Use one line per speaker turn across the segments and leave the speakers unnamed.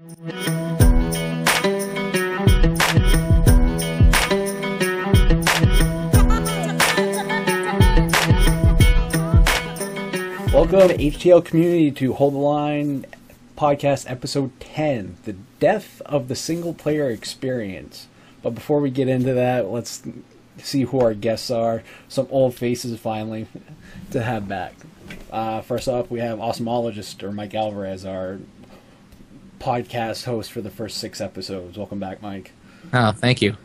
Welcome, HTL community, to Hold the Line podcast episode 10, the death of the single player experience. But before we get into that, let's see who our guests are. Some old faces finally to have back. First up, we have Awesomologist Mike Alvarez, our podcast host for the first 6 episodes. Welcome back, Mike.
Oh, thank you.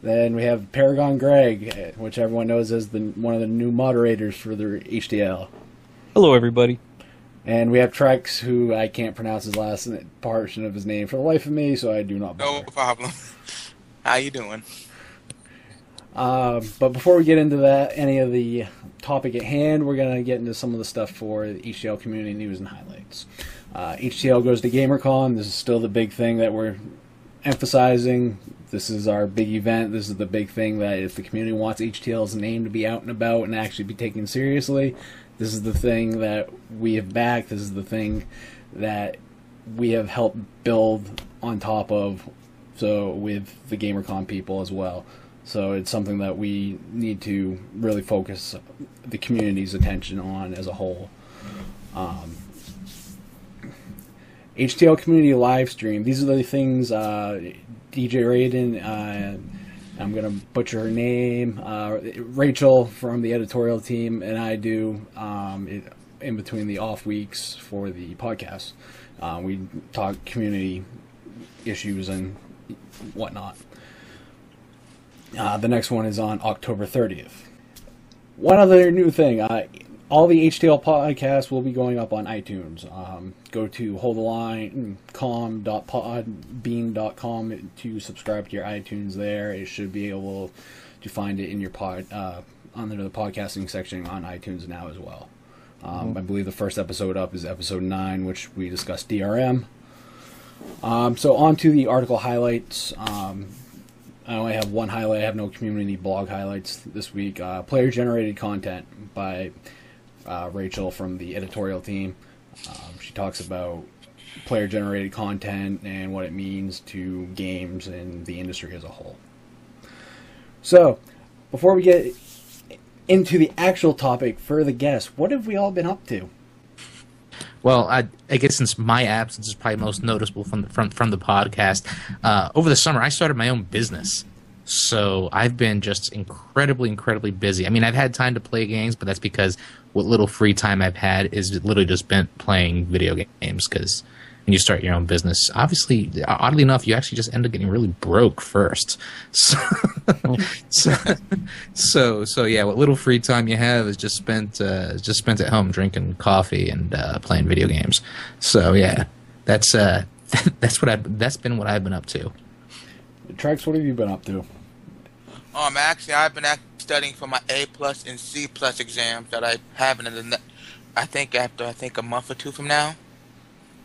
Then we have ParagonGreg Greg, which everyone knows as one of the new moderators for the HTL.
Hello, everybody.
And we have Trex, who I can't pronounce his last portion of his name for the life of me, so I do not bother.
No problem. How you doing?
But before we get into that, any of the topic at hand, we're going to get into some of the stuff for the HTL community news and highlights. HTL goes to GamerCon. This is still the big thing that we're emphasizing. This is our big event. This is the big thing that if the community wants HTL's name to be out and about and actually be taken seriously, this is the thing that we have backed. This is the thing that we have helped build on top of, so with the GamerCon people as well. So it's something that we need to really focus the community's attention on as a whole. HTL community live stream. These are the things DJ Raiden, I'm going to butcher her name, Rachel from the editorial team, and I do in between the off weeks for the podcast. We talk community issues and whatnot. The next one is on October 30th. One other new thing, all the HTL podcasts will be going up on iTunes. Go to holdtheline.com.podbean.com to subscribe to your iTunes there. It should be able to find it in your under the podcasting section on iTunes now as well. I believe the first episode up is episode 9, which we discussed DRM. So on to the article highlights. I only have one highlight. I have no community blog highlights this week. Player-generated content by Rachel from the editorial team. She talks about player-generated content and what it means to games and the industry as a whole. So, before we get into the actual topic for the guests, what have we all been up to?
Well, I guess since my absence is probably most noticeable from the podcast, over the summer I started my own business. So I've been just incredibly busy. I mean, I've had time to play games, but that's because what little free time I've had is literally just spent playing video games. Because when you start your own business, obviously, oddly enough, you actually just end up getting really broke first. So yeah, what little free time you have is just spent at home drinking coffee and playing video games. So yeah, that's been what I've been up to.
Trex, what have you been up to?
I've been studying for my A+ and C+ exams that I have after a month or 2 from now.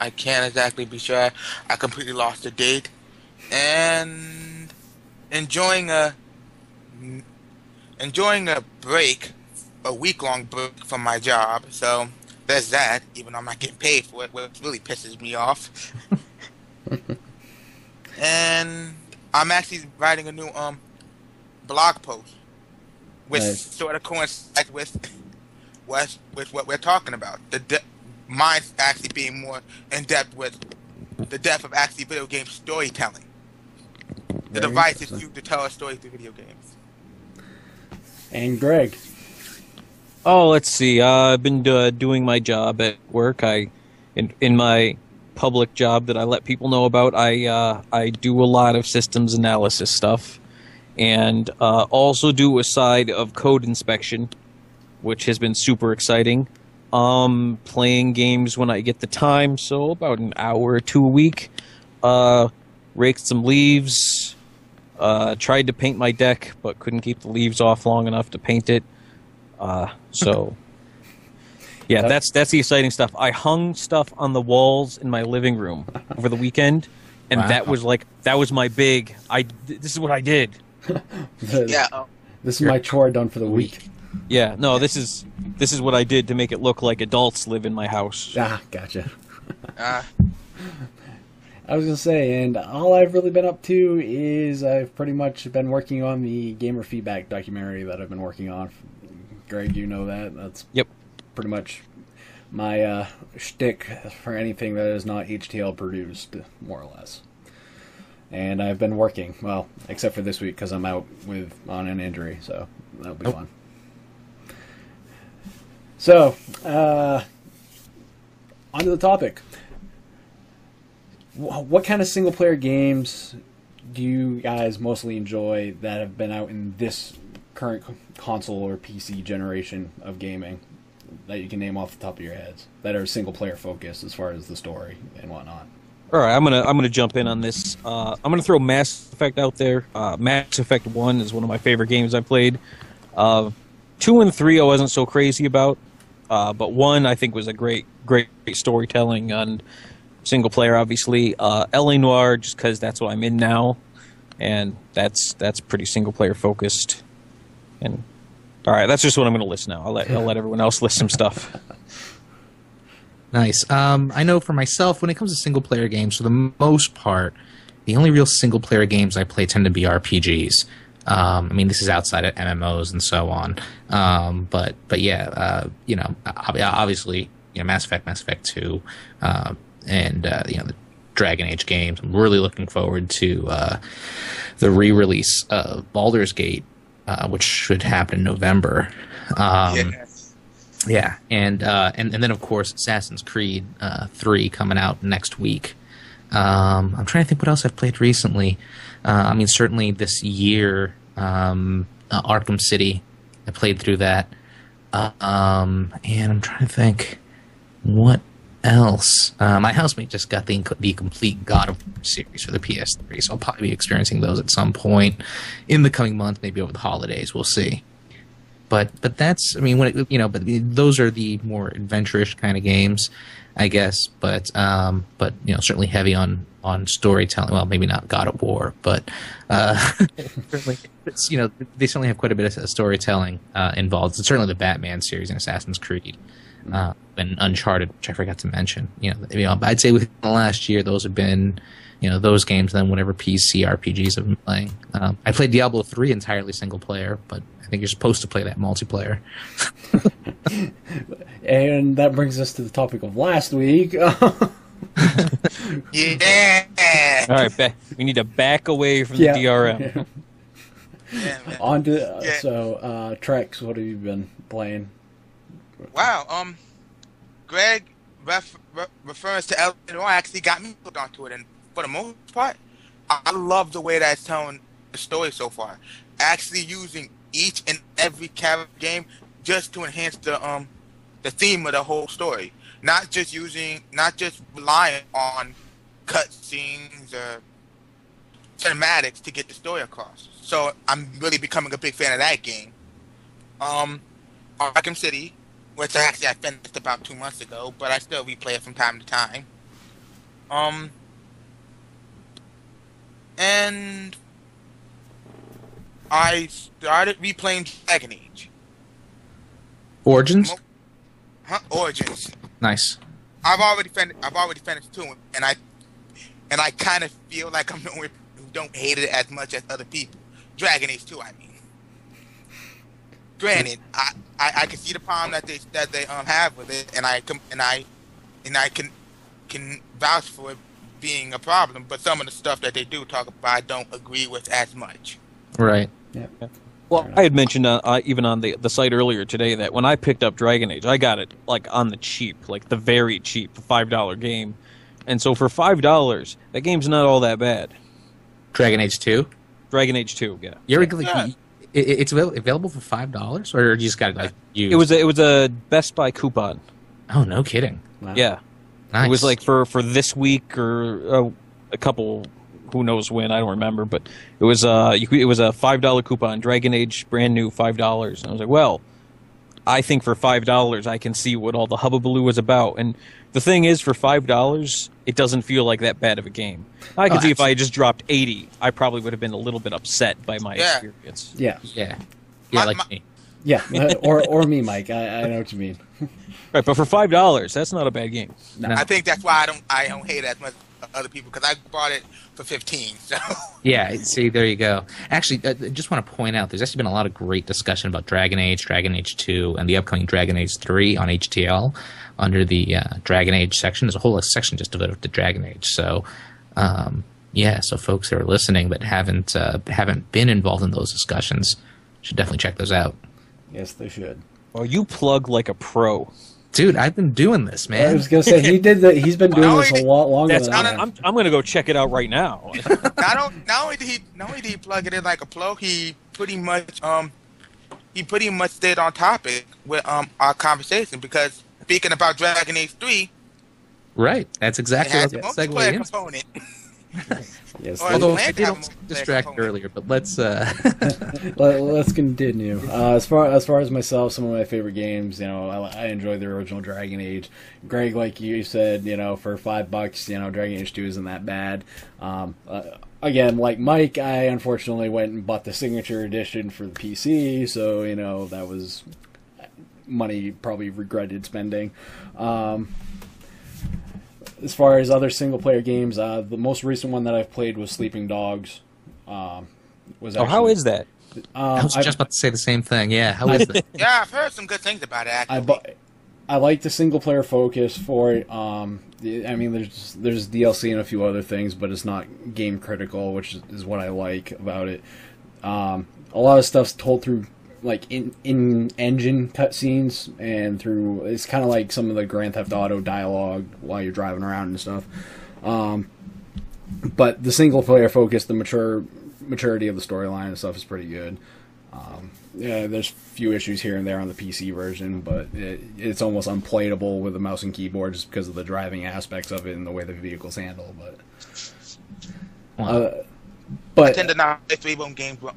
I can't exactly be sure. I completely lost the date, and enjoying a break, a week-long break from my job. So there's that. Even though I'm not getting paid for it, which really pisses me off. And I'm actually writing a new blog post, which sort of coincides with what we're talking about. Mine's actually being more in depth with the depth of actually video game storytelling. The devices used to tell a story through video games.
And Greg.
Oh, let's see. I've been doing my job at work. In my public job that I let people know about, I do a lot of systems analysis stuff, and also do a side of code inspection, which has been super exciting. Playing games when I get the time, so about an hour or 2 a week. Raked some leaves. Tried to paint my deck, but couldn't keep the leaves off long enough to paint it. So yeah, that's the exciting stuff. I hung stuff on the walls in my living room over the weekend, and that was my big. This is what I did.
Yeah.
This is my chore done for the week.
Yeah, no, this is what I did to make it look like adults live in my house.
Ah, gotcha. I was gonna say, and all I've really been up to is I've pretty much been working on the gamer feedback documentary that I've been working on. Greg, you know that. That's
Yep.
pretty much my shtick for anything that is not HTL produced, more or less. And I've been working, well, except for this week because I'm out on an injury, so that'll be fun. So, onto the topic. What kind of single-player games do you guys mostly enjoy that have been out in this current console or PC generation of gaming that you can name off the top of your heads that are single-player focused as far as the story and whatnot?
All right, I'm gonna jump in on this. I'm gonna throw Mass Effect out there. Mass Effect 1 is one of my favorite games I've played. 2 and 3 I wasn't so crazy about, but 1 I think was a great storytelling and single player, obviously. L.A. Noire, just because that's what I'm in now, and that's pretty single player focused. And all right, that's just what I'm going to list now. I'll let everyone else list some stuff.
Nice. I know for myself, when it comes to single player games, for the most part, the only real single player games I play tend to be RPGs. I mean, this is outside of MMOs and so on. But yeah, obviously, Mass Effect 2. And the Dragon Age games. I'm really looking forward to the re-release of Baldur's Gate, which should happen in November. Yeah, and then of course Assassin's Creed 3 coming out next week. I'm trying to think what else I've played recently. I mean, certainly this year, Arkham City. I played through that, and I'm trying to think what else. My housemate just got the complete God of War series for the PS3, so I'll probably be experiencing those at some point in the coming month, maybe over the holidays. We'll see. But that's, I mean, but those are the more adventurous kind of games, I guess. But certainly heavy on storytelling. Well, maybe not God of War, but certainly, they certainly have quite a bit of storytelling involved. It's certainly the Batman series and Assassin's Creed. And Uncharted, which I forgot to mention. I'd say within the last year, those have been, those games. Then whatever PC RPGs I've been playing. I played Diablo 3 entirely single player, but I think you're supposed to play that multiplayer.
And that brings us to the topic of last week.
Yeah.
All right, we need to back away from the DRM.
Yeah, man.
On to so Trex, what have you been playing?
Wow, Greg reference to Eleanor actually got me hooked onto it, and for the most part, I love the way that's telling the story so far. Actually using each and every character game just to enhance the theme of the whole story. Not just relying on cutscenes or cinematics to get the story across. So I'm really becoming a big fan of that game. Arkham City, which I finished about 2 months ago, but I still replay it from time to time. And I started replaying Dragon Age.
Origins?
Origins.
Nice.
I've already finished 2, and I kind of feel like I'm the only who don't hate it as much as other people. Dragon Age 2, I mean. Granted, I can see the problem that they have with it, and I can vouch for it being a problem. But some of the stuff that they do talk about, I don't agree with as much.
Right.
Yeah.
Well, I had mentioned even on the site earlier today that when I picked up Dragon Age, I got it like on the cheap, like the very cheap $5 game, and so for $5, that game's not all that bad.
Dragon Age 2.
Dragon Age 2, yeah.
It's available for $5, or you just got it used?
It was a Best Buy coupon.
Oh, no kidding!
Wow.
Yeah,
Nice.
It was like for this week or a couple, who knows when, I don't remember, but it was a $5 coupon. Dragon Age, brand new, $5. And I was like, well, I think for $5 I can see what all the hubbubaloo was about. And the thing is, for $5, it doesn't feel like that bad of a game. I can see if I had just dropped $80, I probably would have been a little bit upset by my experience.
Yeah.
Like me.
Yeah, or me, Mike. I know what you mean.
Right, but for $5, that's not a bad game.
No.
I think that's why I don't hate it as much as other people because I bought it for 15. So
Yeah, see, there you go. Actually, I just want to point out, there's actually been a lot of great discussion about Dragon Age 2, and the upcoming Dragon Age 3 on HTL under the Dragon Age section. There's a whole section just devoted to Dragon Age. So, yeah, so folks that are listening that haven't been involved in those discussions should definitely check those out.
Yes, they should.
Well, you plug like a pro.
Dude, I've been doing this, man.
I was gonna say he's been doing this a lot longer than I have.
I'm going to go check it out right now.
not only did he plug it in like a pro, he pretty much stayed on topic with our conversation because speaking about Dragon Age 3,
Right, that's exactly what I was
multiplayer
segueing into.
component.
Yes.
Although I did distract earlier, but let's
let's continue. As far as myself, some of my favorite games, I enjoy the original Dragon Age. Greg, like you said, for $5, Dragon Age 2 isn't that bad. Again, like Mike, I unfortunately went and bought the Signature Edition for the PC, so that was money probably regretted spending. As far as other single-player games, the most recent one that I've played was Sleeping Dogs. How
is that?
I was just about to say the same thing. Yeah, how is that?
Yeah, I've heard some good things about it, actually.
I like the single-player focus for it. There's DLC and a few other things, but it's not game-critical, which is what I like about it. A lot of stuff's told through like in-engine cutscenes and through it's kind of like some of the Grand Theft Auto dialogue while you're driving around and stuff. But the single player focus, the maturity of the storyline and stuff is pretty good. Yeah, there's a few issues here and there on the PC version, but it's almost unplayable with a mouse and keyboard just because of the driving aspects of it and the way the vehicles handle. But
I tend to not play 3-room games with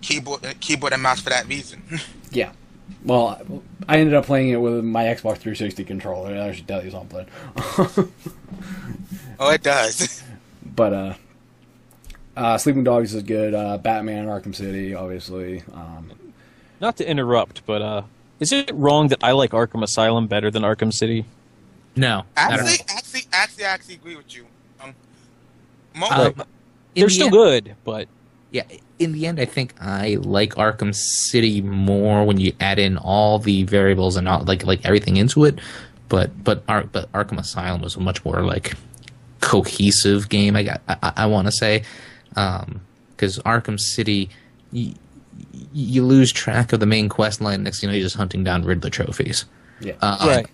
keyboard and mouse for that reason.
Yeah. Well, I ended up playing it with my Xbox 360 controller. That should tell you something.
Oh, it does.
But Sleeping Dogs is good. Batman Arkham City, obviously.
Not to interrupt, but is it wrong that I like Arkham Asylum better than Arkham City?
No.
Actually, I agree with you.
They're still good, but
yeah, in the end, I think I like Arkham City more when you add in all the variables and all, like everything into it. But Arkham Asylum was a much more like cohesive game. I want to say because Arkham City, you lose track of the main quest line. Next thing you know, you're just hunting down Riddler trophies.
Yeah,
right.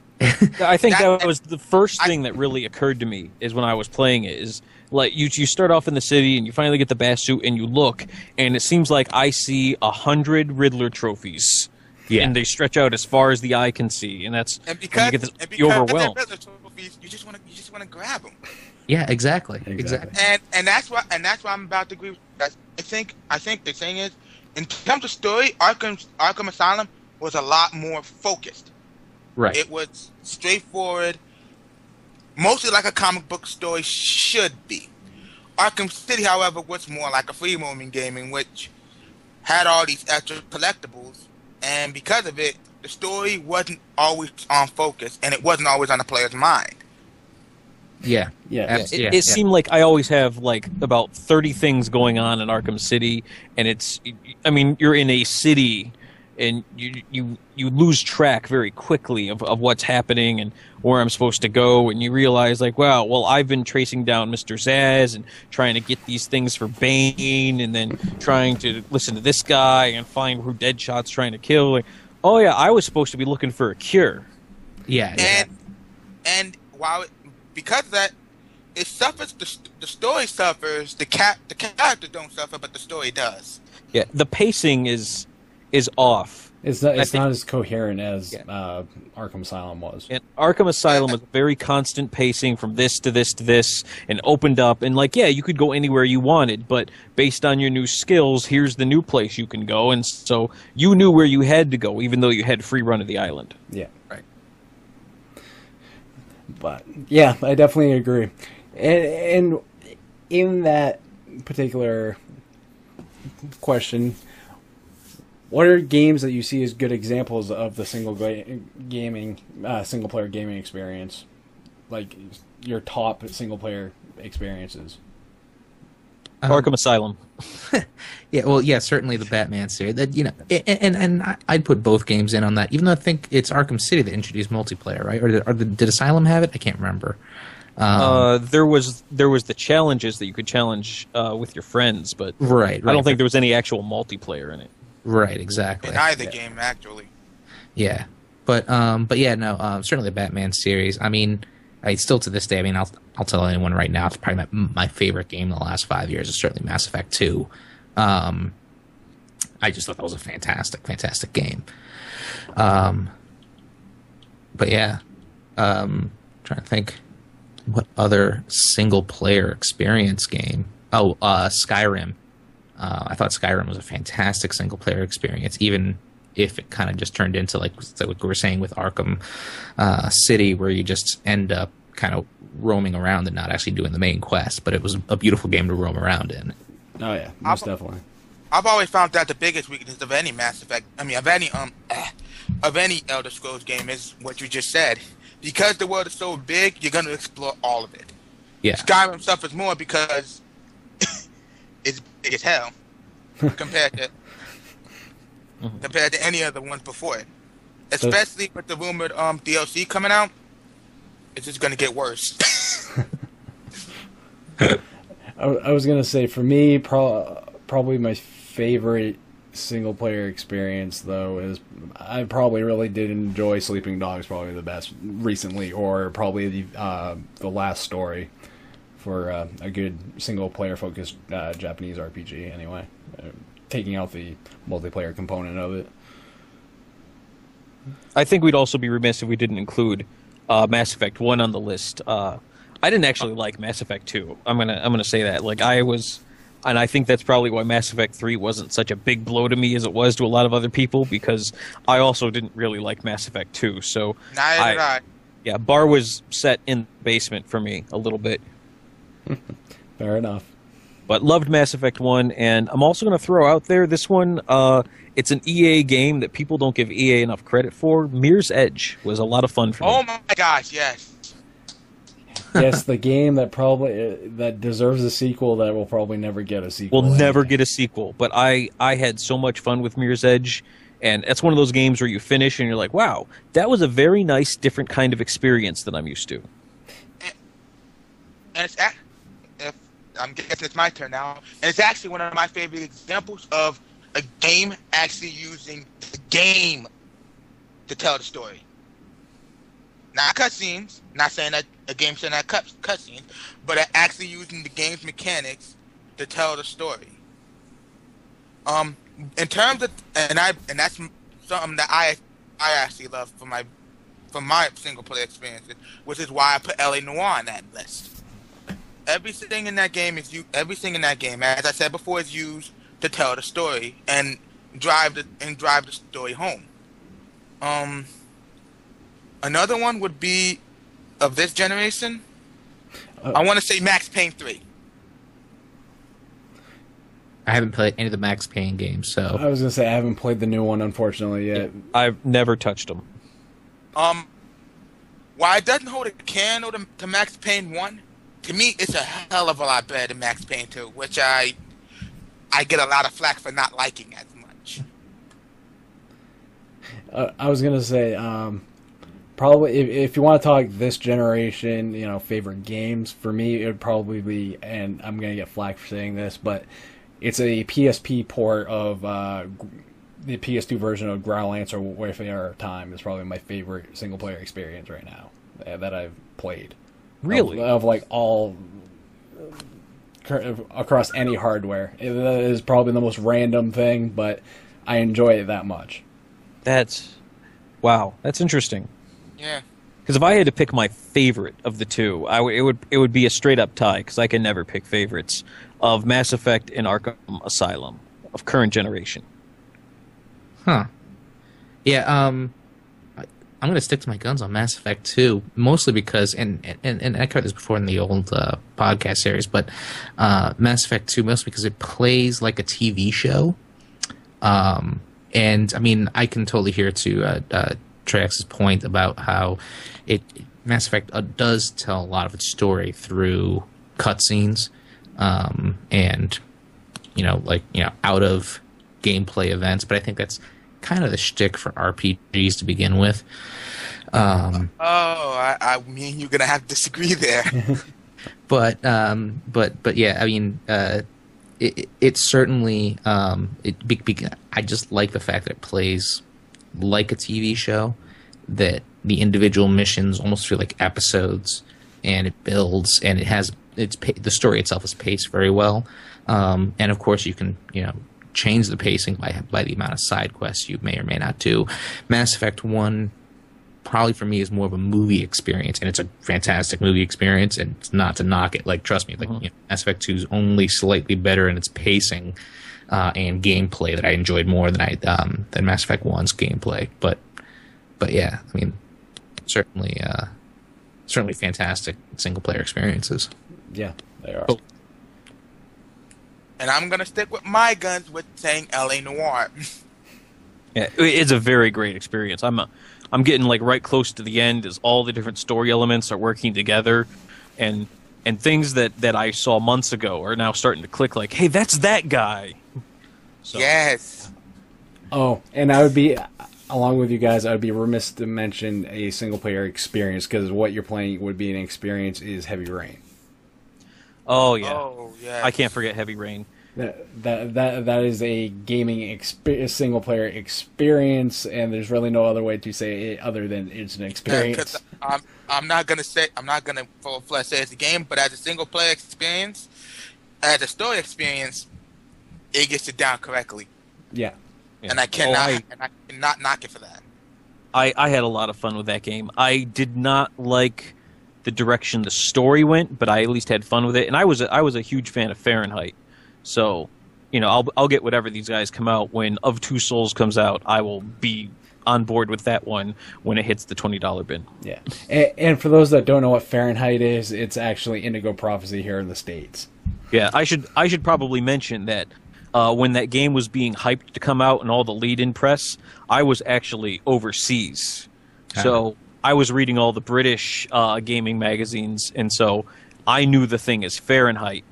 I think that was the first thing that really occurred to me is when I was playing it is like you start off in the city and you finally get the bat suit and you look and it seems like I see 100 Riddler trophies. Yeah. And they stretch out as far as the eye can see, and that's
because
you get this, you're overwhelmed.
Riddler trophies, you just want to grab them.
Yeah, exactly.
And that's why I'm about to agree with that. I think the thing is, in terms of story, Arkham Asylum was a lot more focused.
Right.
It was straightforward, mostly like a comic book story should be. Arkham City, however, was more like a free-roaming game in which had all these extra collectibles, and because of it, the story wasn't always on focus, and it wasn't always on the player's mind.
Yeah.
It seemed like I always have like about 30 things going on in Arkham City, and you're in a city, and you lose track very quickly of what's happening and where I'm supposed to go, and you realize like, wow, well, I've been tracing down Mr. Zsasz and trying to get these things for Bane, and then trying to listen to this guy and find who Deadshot's trying to kill. Like, oh yeah, I was supposed to be looking for a cure.
Yeah.
And while because of that, it suffers. The story suffers. The characters don't suffer, but the story does.
Yeah, the pacing is off.
It's not as coherent as Arkham Asylum was.
And Arkham Asylum was very constant pacing from this to this to this, and opened up. And like, yeah, you could go anywhere you wanted, but based on your new skills, here's the new place you can go. And so you knew where you had to go, even though you had free run of the island.
Yeah.
Right.
But yeah, I definitely agree. And in that particular question, what are games that you see as good examples of the single player gaming experience? like your top single player experiences?
Arkham Asylum.
Yeah, well, yeah, certainly the Batman series. That and I'd put both games in on that. Even though I think it's Arkham City that introduced multiplayer, right? Or did Asylum have it? I can't remember.
There was the challenges that you could challenge with your friends, but
right.
I don't think there was any actual multiplayer in it.
Right, exactly.
In either game, actually.
Yeah, but yeah, no, certainly the Batman series. I mean, still to this day, I mean, I'll tell anyone right now, it's probably my favorite game in the last 5 years. Is certainly Mass Effect 2. I just thought that was a fantastic game. But yeah, trying to think what other single player experience game. Oh, Skyrim. I thought Skyrim was a fantastic single player experience, even if it kind of just turned into like what we were saying with Arkham City, where you just end up kind of roaming around and not actually doing the main quest. But it was a beautiful game to roam around in.
Oh yeah, most definitely.
I've always found that the biggest weakness of any Mass Effect, of any Elder Scrolls game is what you just said. Because the world is so big, you're gonna explore all of it.
Yeah.
Skyrim suffers more because it's big as hell compared to any other ones before it. Especially with the rumored DLC coming out, it's just gonna get worse.
I was gonna say, for me, probably my favorite single player experience though is I probably really did enjoy Sleeping Dogs, probably the best recently, or probably the last story for a good single player focused Japanese RPG. Anyway, taking out the multiplayer component of it.
I think we'd also be remiss if we didn't include Mass Effect 1 on the list. I didn't actually like Mass Effect 2. I'm gonna say that. Like and I think that's probably why Mass Effect 3 wasn't such a big blow to me as it was to a lot of other people, because I also didn't really like Mass Effect 2. So
Neither did I.
Yeah, bar was set in the basement for me a little bit.
Fair enough.
But loved Mass Effect 1, and I'm also going to throw out there this one. It's an EA game that people don't give EA enough credit for. Mirror's Edge was a lot of fun for me.
Oh my gosh, yes.
Yes, the game that probably that deserves a sequel that will probably never get a sequel.
Will never get a sequel, but I had so much fun with Mirror's Edge, and it's one of those games where you finish and you're like, wow, that was a very nice, different kind of experience than I'm used to.
And it's I'm guessing it's my turn now, and it's actually one of my favorite examples of a game actually using the game to tell the story. Not cutscenes. Not saying that a game shouldn't have cutscenes, but actually using the game's mechanics to tell the story. In terms of and that's something that I actually love from my single player experiences, which is why I put LA Noire on that list. Everything in that game, as I said before, is used to tell the story and drive the story home. Another one would be of this generation. I want to say Max Payne 3.
I haven't played any of the Max Payne games, so
I was gonna say I haven't played the new one, unfortunately, yet.
I've never touched them.
While it doesn't hold a candle to Max Payne 1, to me it's a hell of a lot better than Max Payne 2, which I get a lot of flack for not liking as much.
I was gonna say, probably if you want to talk this generation, favorite games, for me it would probably be, and I'm gonna get flack for saying this, but it's a PSP port of the PS2 version of Growl Lance or Wayfarer Time. Is probably my favorite single player experience right now that I've played.
Really?
Of like all across any hardware. It is probably the most random thing, but I enjoy it that much.
Wow, that's interesting.
Yeah.
Because if I had to pick my favorite of the two, it would be a straight up tie, because I can never pick favorites of Mass Effect and Arkham Asylum of current generation.
Huh. Yeah, I'm going to stick to my guns on Mass Effect 2, mostly because, and I covered this before in the old podcast series, but Mass Effect 2, mostly because it plays like a TV show. And, I mean, I can totally hear to Trex's point about how Mass Effect does tell a lot of its story through cutscenes, and out of gameplay events. But I think that's kind of the shtick for RPGs to begin with.
I mean, you're gonna have to disagree there.
But yeah, I mean, it certainly I just like the fact that it plays like a TV show, that the individual missions almost feel like episodes, and it builds, and it has the story itself is paced very well, and of course you can change the pacing by the amount of side quests you may or may not do. Mass Effect 1 probably for me is more of a movie experience, and it's a fantastic movie experience, and it's not to knock it. Like, trust me, Mass Effect 2 is only slightly better in its pacing and gameplay that I enjoyed more than Mass Effect 1's gameplay. But yeah, I mean, certainly fantastic single player experiences.
Yeah, they are.
Oh.
And I'm gonna stick with my guns with saying L.A. Noire.
Yeah, it's a very great experience. I'm getting like right close to the end as all the different story elements are working together, and things that I saw months ago are now starting to click. Like, hey, that's that guy. So.
Yes.
Oh, and I would be, along with you guys, I would be remiss to mention a single player experience, because what you're playing would be an experience is Heavy Rain.
Oh yeah.
Oh yeah.
I can't forget Heavy Rain.
That is a gaming single player experience, and there's really no other way to say it other than it's an experience.
I'm not gonna full fledged say it's a game, but as a single player experience, as a story experience, it gets it down correctly.
Yeah.
And I cannot knock it for that.
I had a lot of fun with that game. I did not like the direction the story went, but I at least had fun with it. And I was a huge fan of Fahrenheit. So, I'll get whatever these guys come out when Of Two Souls comes out. I will be on board with that one when it hits the $20 bin.
Yeah, and for those that don't know what Fahrenheit is, it's actually Indigo Prophecy here in the States.
Yeah, I should probably mention that when that game was being hyped to come out and all the lead-in press, I was actually overseas. So I was reading all the British gaming magazines, and so I knew the thing as Fahrenheit.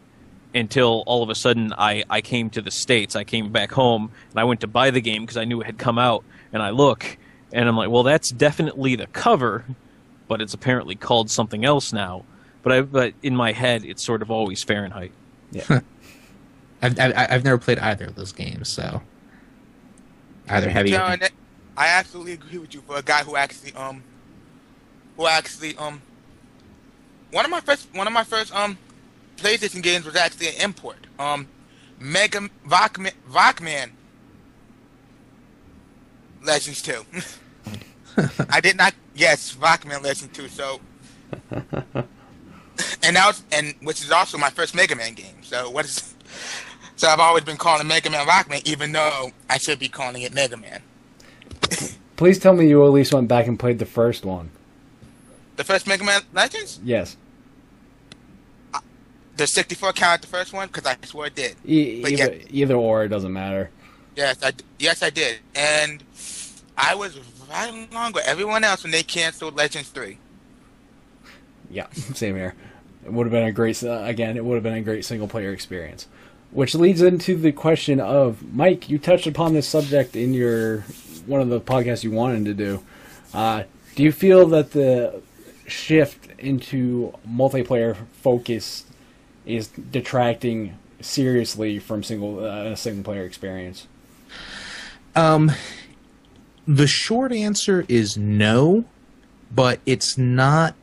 Until all of a sudden I came to the States. I came back home, and I went to buy the game because I knew it had come out. And I look, and I'm like, well, that's definitely the cover, but it's apparently called something else now. But in my head, it's sort of always Fahrenheit.
Yeah.
I've never played either of those games, so either Heavy.
I absolutely agree with you. For a guy who actually one of my first PlayStation games was actually an import. Mega Rockman Legends 2. I did not. Yes, Rockman Legends 2. So, which is also my first Mega Man game. So So I've always been calling Mega Man Rockman, even though I should be calling it Mega Man.
Please tell me you at least went back and played the first one.
The first Mega Man Legends?
Yes.
The 64 count the first one? Because I swore it did.
Either or, it doesn't matter.
Yes, I did. And I was right along with everyone else when they canceled Legends 3.
Yeah, same here. It would have been a great single player experience. Which leads into the question of, Mike, you touched upon this subject in one of the podcasts you wanted to do. Do you feel that the shift into multiplayer focus is detracting seriously from a single player experience?
The short answer is no, but it's not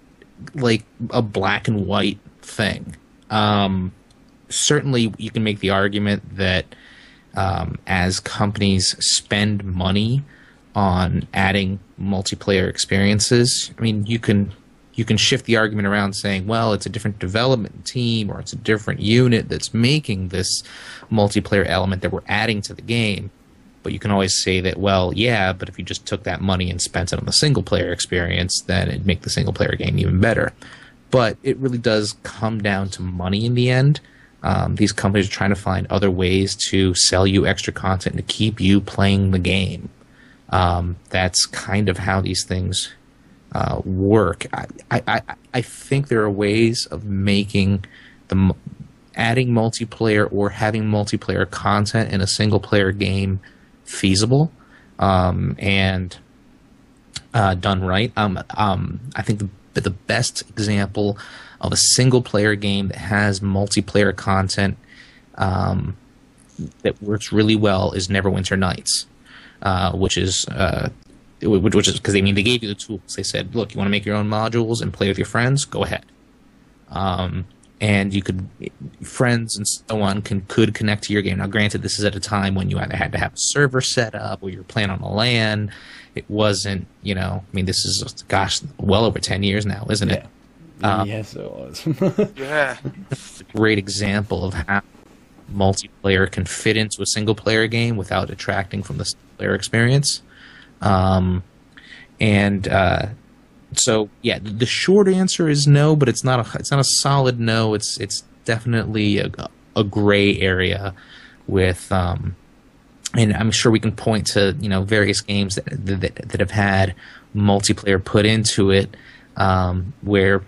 like a black and white thing. Certainly you can make the argument that as companies spend money on adding multiplayer experiences, I mean, you can shift the argument around saying, well, it's a different development team or it's a different unit that's making this multiplayer element that we're adding to the game. But you can always say that, well, yeah, but if you just took that money and spent it on the single-player experience, then it'd make the single-player game even better. But it really does come down to money in the end. These companies are trying to find other ways to sell you extra content to keep you playing the game. That's kind of how these things work. I think there are ways of making adding multiplayer or having multiplayer content in a single player game feasible, and done right. I think the best example of a single player game that has multiplayer content that works really well is Neverwinter Nights, which is because they gave you the tools. They said, look, you want to make your own modules and play with your friends? Go ahead. And you could, friends and so on could connect to your game. Now, granted, this is at a time when you either had to have a server set up or you were playing on a LAN. It wasn't, this is, gosh, well over 10 years now, isn't it?
Yes, it was.
Yeah.
It's a great example of how multiplayer can fit into a single-player game without detracting from the single-player experience. So yeah, the short answer is no, but it's not a solid no. It's definitely a gray area with and I'm sure we can point to various games that have had multiplayer put into it. Where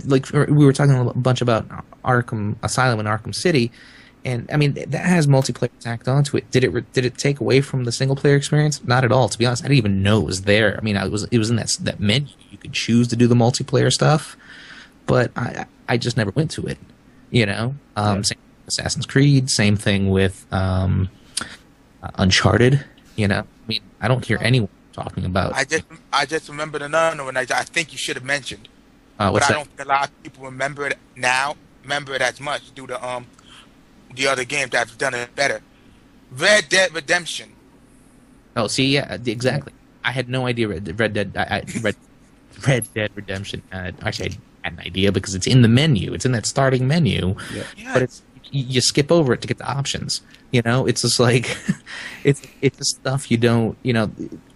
like we were talking a bunch about Arkham Asylum and Arkham City. And that has multiplayer tacked onto it. Did it take away from the single player experience? Not at all. To be honest, I didn't even know it was there. It was in that menu. You could choose to do the multiplayer stuff, but I just never went to it. Same with Assassin's Creed. Same thing with Uncharted. I don't hear anyone talking about.
I just remembered another one I think you should have mentioned,
but
I don't think a lot of people remember it as much due to the other games that's done it better. Red Dead Redemption.
Oh, see, yeah, exactly. I had no idea Red Dead Redemption. Actually, I had an idea because it's in the menu. It's in that starting menu. Yeah. But you skip over it to get the options. It's just like it's the stuff you don't.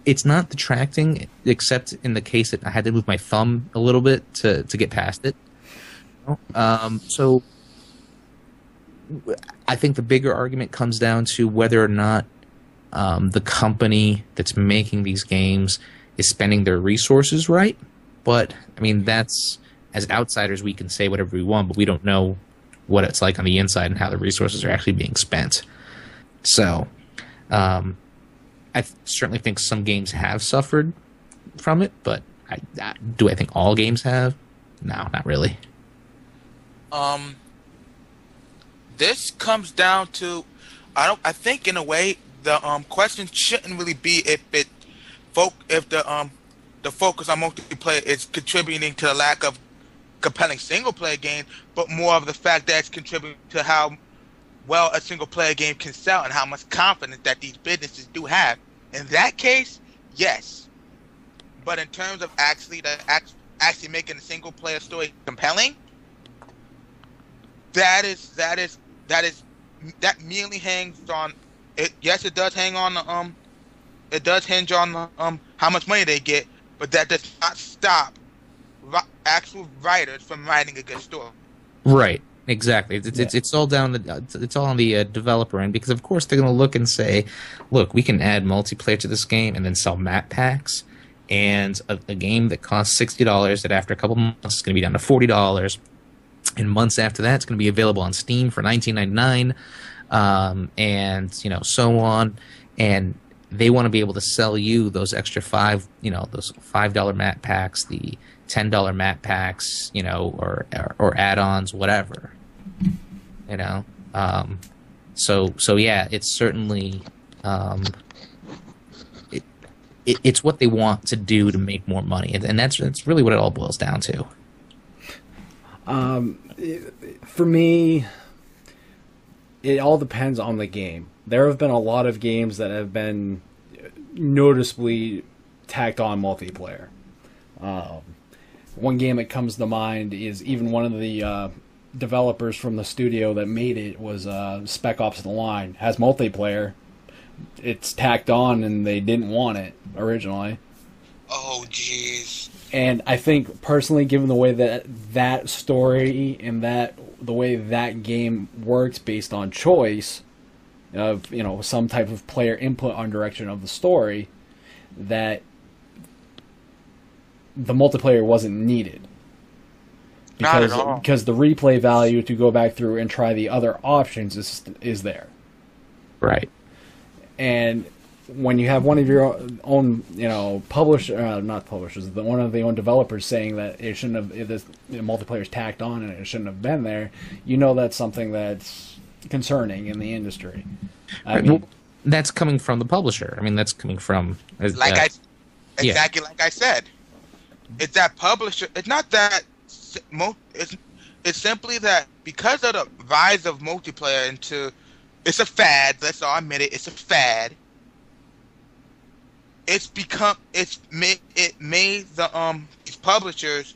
It's not detracting, except in the case that I had to move my thumb a little bit to get past it. So. I think the bigger argument comes down to whether or not the company that's making these games is spending their resources right. But, that's, as outsiders, we can say whatever we want, but we don't know what it's like on the inside and how the resources are actually being spent. So, I certainly think some games have suffered from it, but do I think all games have? No, not really.
This comes down to, I think in a way the question shouldn't really be if the focus on multiplayer is contributing to the lack of compelling single player game, but more of the fact that it's contributing to how well a single player game can sell and how much confidence that these businesses do have. In that case, yes. But in terms of actually making a single player story compelling, that merely hangs on it. Yes, it does hang on it does hinge on how much money they get, but that does not stop actual writers from writing a good story.
Right. Exactly. It's all on the developer end, because of course they're going to look and say, look, we can add multiplayer to this game and then sell map packs, and a game that costs $60 that after a couple months is going to be down to $40. And months after that, it's going to be available on Steam for $19.99, and so on. And they want to be able to sell you those extra those $5 map packs, the $10 map packs, or add-ons, whatever. So yeah, it's certainly it's what they want to do to make more money, and that's really what it all boils down to.
For me, it all depends on the game. There have been a lot of games that have been noticeably tacked on multiplayer. One game that comes to mind is even one of the developers from the studio that made it was Spec Ops: The Line. Has multiplayer. It's tacked on, and they didn't want it originally.
Oh, jeez.
And I think, personally, given the way that story and the way that game works based on choice of, some type of player input on direction of the story, that the multiplayer wasn't needed.
Not at all.
Because the replay value to go back through and try the other options is there.
Right.
And when you have one of your own, not publishers, one of the own developers saying that it shouldn't have, if this multiplayer's tacked on and it shouldn't have been there, that's something that's concerning in the industry.
Well, that's coming from the publisher. I mean, that's coming from
like I said. It's that publisher. It's not that. It's simply that because of the rise of multiplayer it's a fad. Let's all admit it. It's a fad. It made the these publishers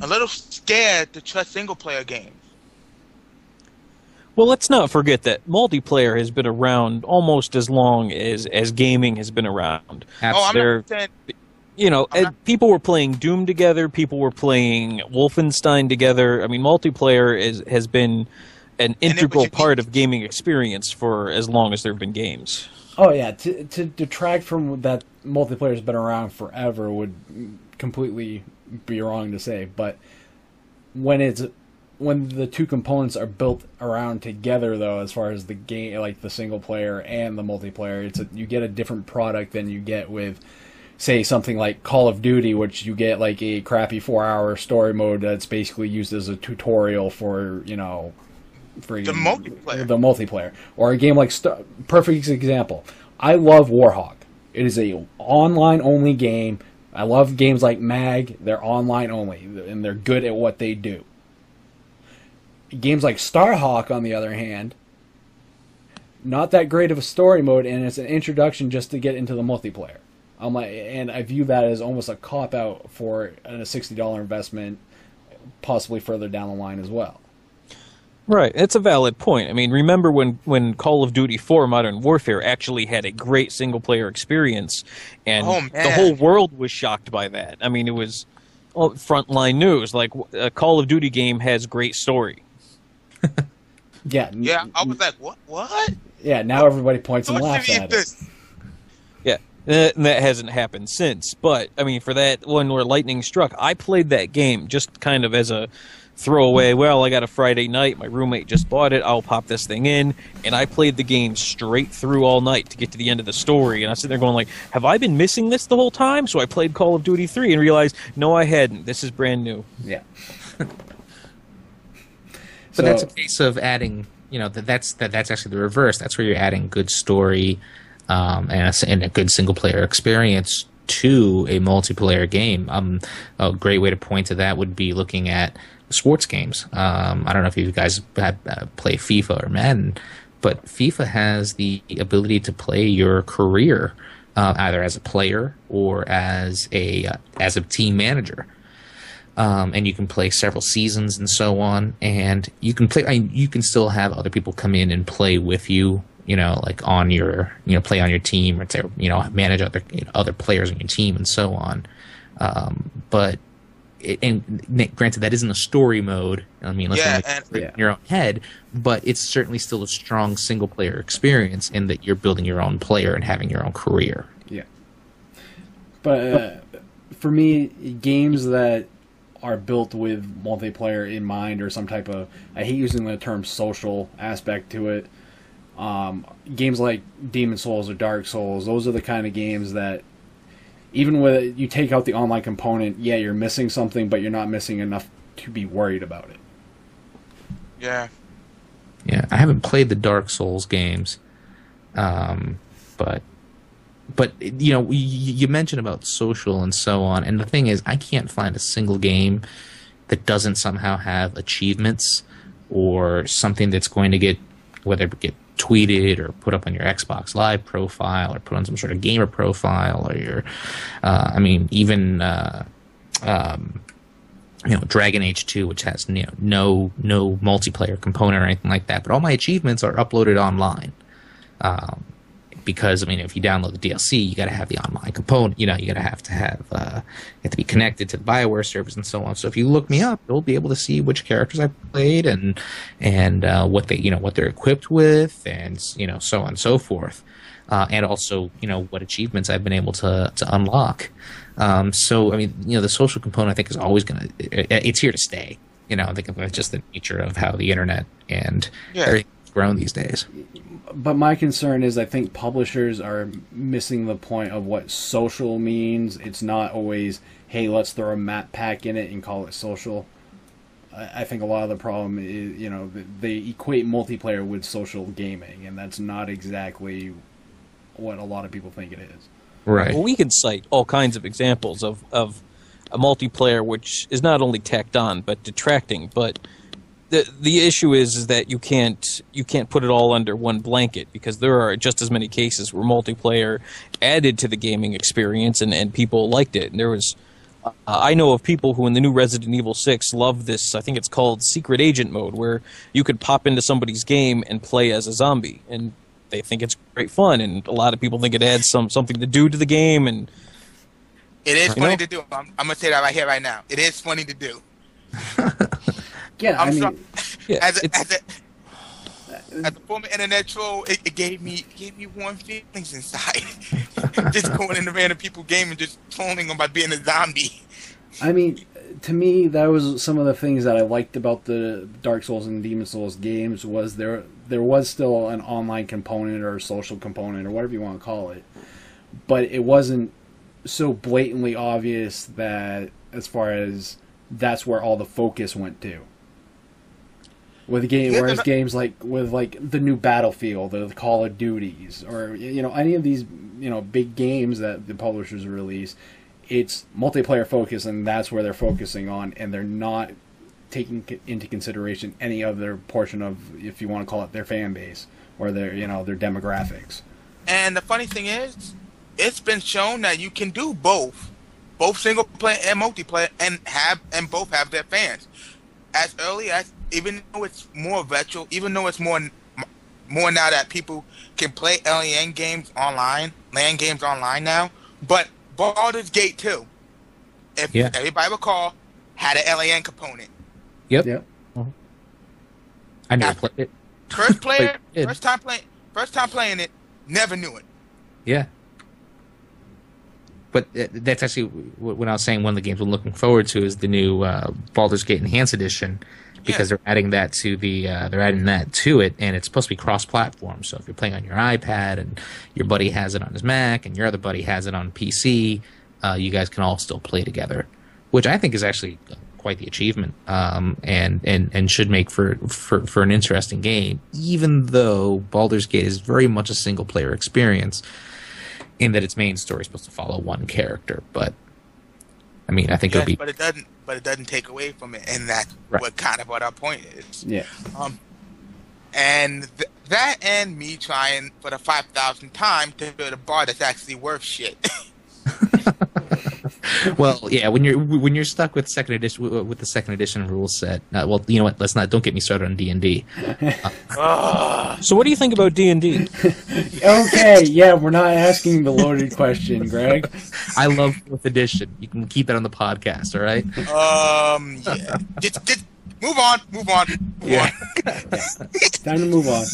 a little scared to trust single player games.
Well, let's not forget that multiplayer has been around almost as long as gaming has been around. People were playing Doom together. People were playing Wolfenstein together. I mean, multiplayer has been an integral part of gaming experience for as long as there have been games.
Oh yeah, to detract from that multiplayer's been around forever would completely be wrong to say. But when the two components are built around together, though, as far as the game, like the single player and the multiplayer, you get a different product than you get with, say, something like Call of Duty, which you get like a crappy 4-hour story mode that's basically used as a tutorial for the multiplayer, or a game like perfect example. I love Warhawk. It is a online only game. I love games like Mag. They're online only, and they're good at what they do. Games like Starhawk, on the other hand, not that great of a story mode, and it's an introduction just to get into the multiplayer. And I view that as almost a cop out for a $60 investment, possibly further down the line as well.
Right, it's a valid point. I mean, remember when Call of Duty 4 Modern Warfare actually had a great single-player experience, and the whole world was shocked by that. I mean, it was frontline news. Like, a Call of Duty game has great story.
Yeah.
I was like, what?
Yeah, now everybody points and laughs at it.
Yeah, and that hasn't happened since. But, I mean, for that one where lightning struck, I played that game just kind of as a throwaway. Well, I got a Friday night, my roommate just bought it, I'll pop this thing in, and I played the game straight through all night to get to the end of the story, and I was sitting there going like, have I been missing this the whole time? So I played Call of Duty 3 and realized, no, I hadn't. This is brand new.
Yeah.
But that's a case of adding, that's actually the reverse. That's where you're adding good story and a good single-player experience to a multiplayer game. A great way to point to that would be looking at sports games. I don't know if you guys play FIFA or Madden, but FIFA has the ability to play your career either as a player or as a team manager. And you can play several seasons and so on, and you can play. You can still have other people come in and play with you. Like on your, play on your team, or manage other players on your team and so on. But granted, that isn't a story mode. I mean, in your own head, but it's certainly still a strong single player experience in that you're building your own player and having your own career.
Yeah. But for me, games that are built with multiplayer in mind, or some type of, I hate using the term social aspect to it. Games like Demon Souls or Dark Souls, those are the kind of games that, even when you take out the online component, yeah, you're missing something, but you're not missing enough to be worried about it.
Yeah.
Yeah, I haven't played the Dark Souls games, but you mentioned about social and so on, and the thing is, I can't find a single game that doesn't somehow have achievements or something that's going to get tweeted or put up on your Xbox Live profile or put on some sort of gamer profile, or your Dragon Age 2, which has no multiplayer component or anything like that, but all my achievements are uploaded online. Because if you download the DLC, you got to have the online component. You got to have to be connected to the BioWare servers and so on. So if you look me up, you'll be able to see which characters I played and what they're equipped with, and so on and so forth, and also what achievements I've been able to unlock. So I mean, the social component I think is always it's here to stay. I think that's just the nature of how the internet and everything's grown these days.
But my concern is I think publishers are missing the point of what social means. It's not always, hey, let's throw a map pack in it and call it social. I think a lot of the problem is, they equate multiplayer with social gaming, and that's not exactly what a lot of people think it is.
Right. Well, we can cite all kinds of examples of a multiplayer which is not only tacked on but detracting. But the issue is that you can't put it all under one blanket, because there are just as many cases where multiplayer added to the gaming experience and people liked it. And there was I know of people who in the new Resident Evil 6 love this, I think it's called secret agent mode, where you could pop into somebody's game and play as a zombie, and they think it's great fun, and a lot of people think it adds something to do to the game. And
it is funny to do. I'm going to say that right here, right now. It is funny to do.
Yeah,
as a former internet troll, it gave me warm feelings inside. Just going into random people's game and just trolling them by being a zombie.
I mean, to me, that was some of the things that I liked about the Dark Souls and Demon Souls games. Was there was still an online component or a social component or whatever you want to call it, but it wasn't so blatantly obvious that as far as that's where all the focus went to. With a game, whereas games like the new Battlefield, the Call of Duties, or any of these big games that the publishers release, it's multiplayer focus, and that's where they're focusing on, and they're not taking into consideration any other portion of, if you want to call it, their fan base or their their demographics.
And the funny thing is, it's been shown that you can do both single player and multiplayer, and both have their fans. As early as, even though it's more virtual, even though it's more now that people can play LAN games online now, but Baldur's Gate 2, if everybody recall, had an LAN component.
Yep. Uh-huh. I never played it.
First time playing it, never knew it.
Yeah. But that's actually when I was saying one of the games we're looking forward to is the new Baldur's Gate Enhanced Edition, because they're adding that to it, and it's supposed to be cross-platform. So if you're playing on your iPad and your buddy has it on his Mac and your other buddy has it on PC, you guys can all still play together, which I think is actually quite the achievement, and should make for an interesting game. Even though Baldur's Gate is very much a single-player experience, in that its main story is supposed to follow one character, but I mean, I think it'll be.
But it doesn't take away from it, and that's what kind of what our point is.
Yeah.
And that and me trying for the 5,000th time to build a bar that's actually worth shit.
Well, yeah, when you're stuck with the second edition rule set, well, you know what? Don't get me started on D&D.
So, what do you think about D&D?
Okay, yeah, we're not asking the loaded question, Greg.
I love 4th edition. You can keep that on the podcast, all right?
Yeah. Just move on.
Yeah. Time to move on.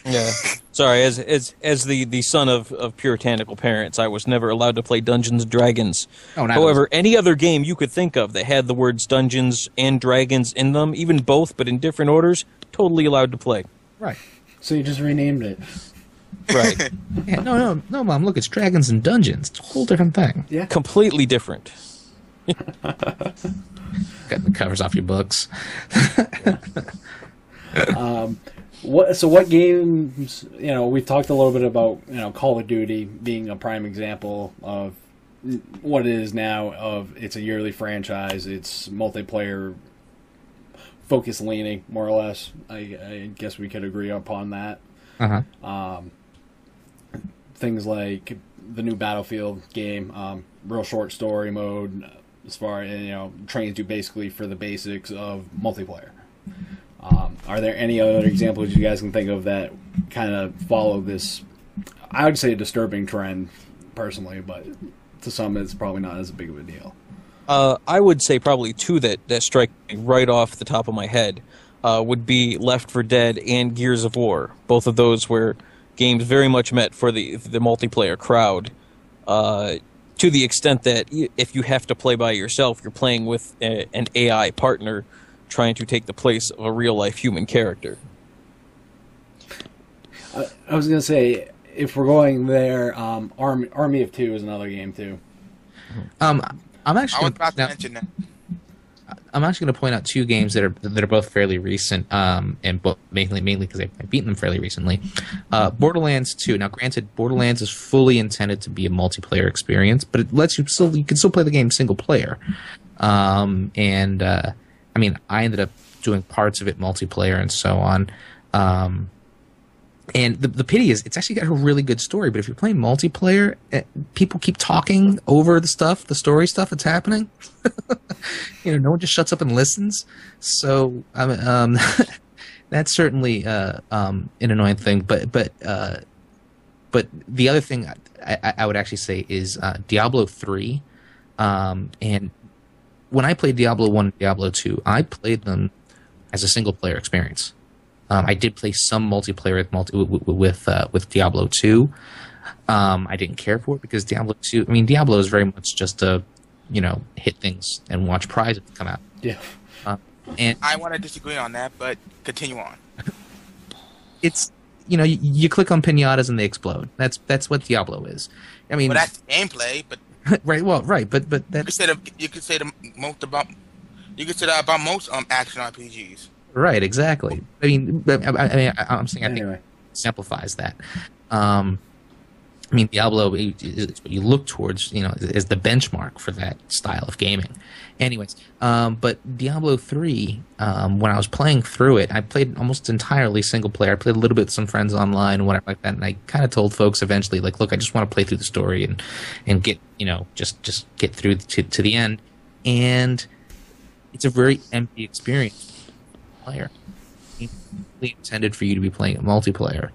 Yeah. Sorry, as the son of puritanical parents, I was never allowed to play Dungeons and Dragons. However, any other game you could think of that had the words Dungeons and Dragons in them, even both but in different orders, totally allowed to play.
Right.
So you just renamed it.
Right.
Yeah, no, Mom, look, it's Dragons and Dungeons. It's a whole different thing.
Yeah.
Completely different.
Got the covers off your books.
What games, we've talked a little bit about, Call of Duty being a prime example of what it is now. It's a yearly franchise. It's multiplayer focus leaning, more or less. I guess we could agree upon that.
Uh-huh.
Things like the new Battlefield game, real short story mode, as far as, trains you basically for the basics of multiplayer. Are there any other examples you guys can think of that kind of follow this, I would say, disturbing trend, personally, but to some it's probably not as big of a deal?
I would say probably two that strike me right off the top of my head would be Left 4 Dead and Gears of War. Both of those were games very much meant for the multiplayer crowd. to the extent that if you have to play by yourself, you're playing with an AI partner trying to take the place of a real-life human character.
I was going to say, if we're going there, Army of Two is another game, too.
I'm actually
I was about to mention that.
I'm actually going to point out two games that are both fairly recent, and mainly because I've beaten them fairly recently. Borderlands 2. Now, granted, Borderlands is fully intended to be a multiplayer experience, but it lets you can still play the game single player. I ended up doing parts of it multiplayer and so on. And the pity is, it's actually got a really good story. But if you're playing multiplayer, people keep talking over the story stuff that's happening. No one just shuts up and listens. So that's certainly an annoying thing. But the other thing I would actually say is Diablo 3. And when I played Diablo 1 and Diablo 2, I played them as a single player experience. I did play some multiplayer with Diablo 2. I didn't care for it because Diablo is very much just a, hit things and watch prizes come out.
Yeah.
And
I want to disagree on that, but continue on.
It's, you click on pinatas and they explode. That's what Diablo is.
Well, that's gameplay, but
right. Well, right, but that's
you could say that about most action RPGs.
Right, exactly. I'm saying I think it simplifies that. Diablo is what you look towards, is the benchmark for that style of gaming. Anyways, but Diablo 3, when I was playing through it, I played almost entirely single player. I played a little bit with some friends online and whatever like that, and I kind of told folks eventually, like, look, I just want to play through the story and get, just get through to the end. And it's a very empty experience. Player. It's intended for you to be playing a multiplayer,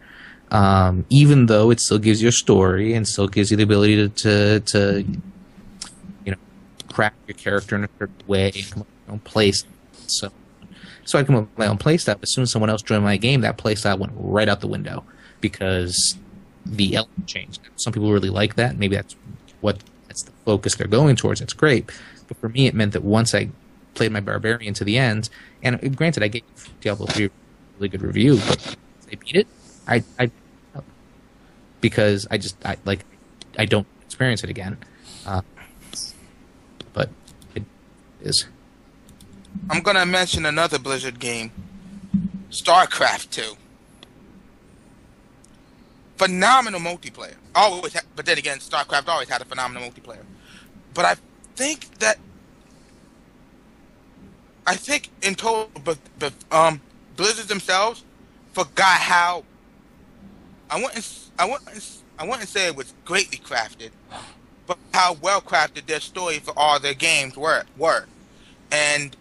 even though it still gives you a story and still gives you the ability to craft your character in a certain way and come up with your own place. So I come up with my own playstyle. As soon as someone else joined my game, that playstyle went right out the window because the element changed. Some people really like that. Maybe that's the focus they're going towards. It's great, but for me, it meant that once I played my barbarian to the end, and granted, I gave Diablo 3 a really good review, but once I beat it, I because I don't experience it again. But it is.
I'm gonna mention another Blizzard game, StarCraft 2. Phenomenal multiplayer. But then again, StarCraft always had a phenomenal multiplayer. But I think in total, but Blizzard themselves forgot how. I wouldn't say it was greatly crafted, but how well crafted their story for all their games were. And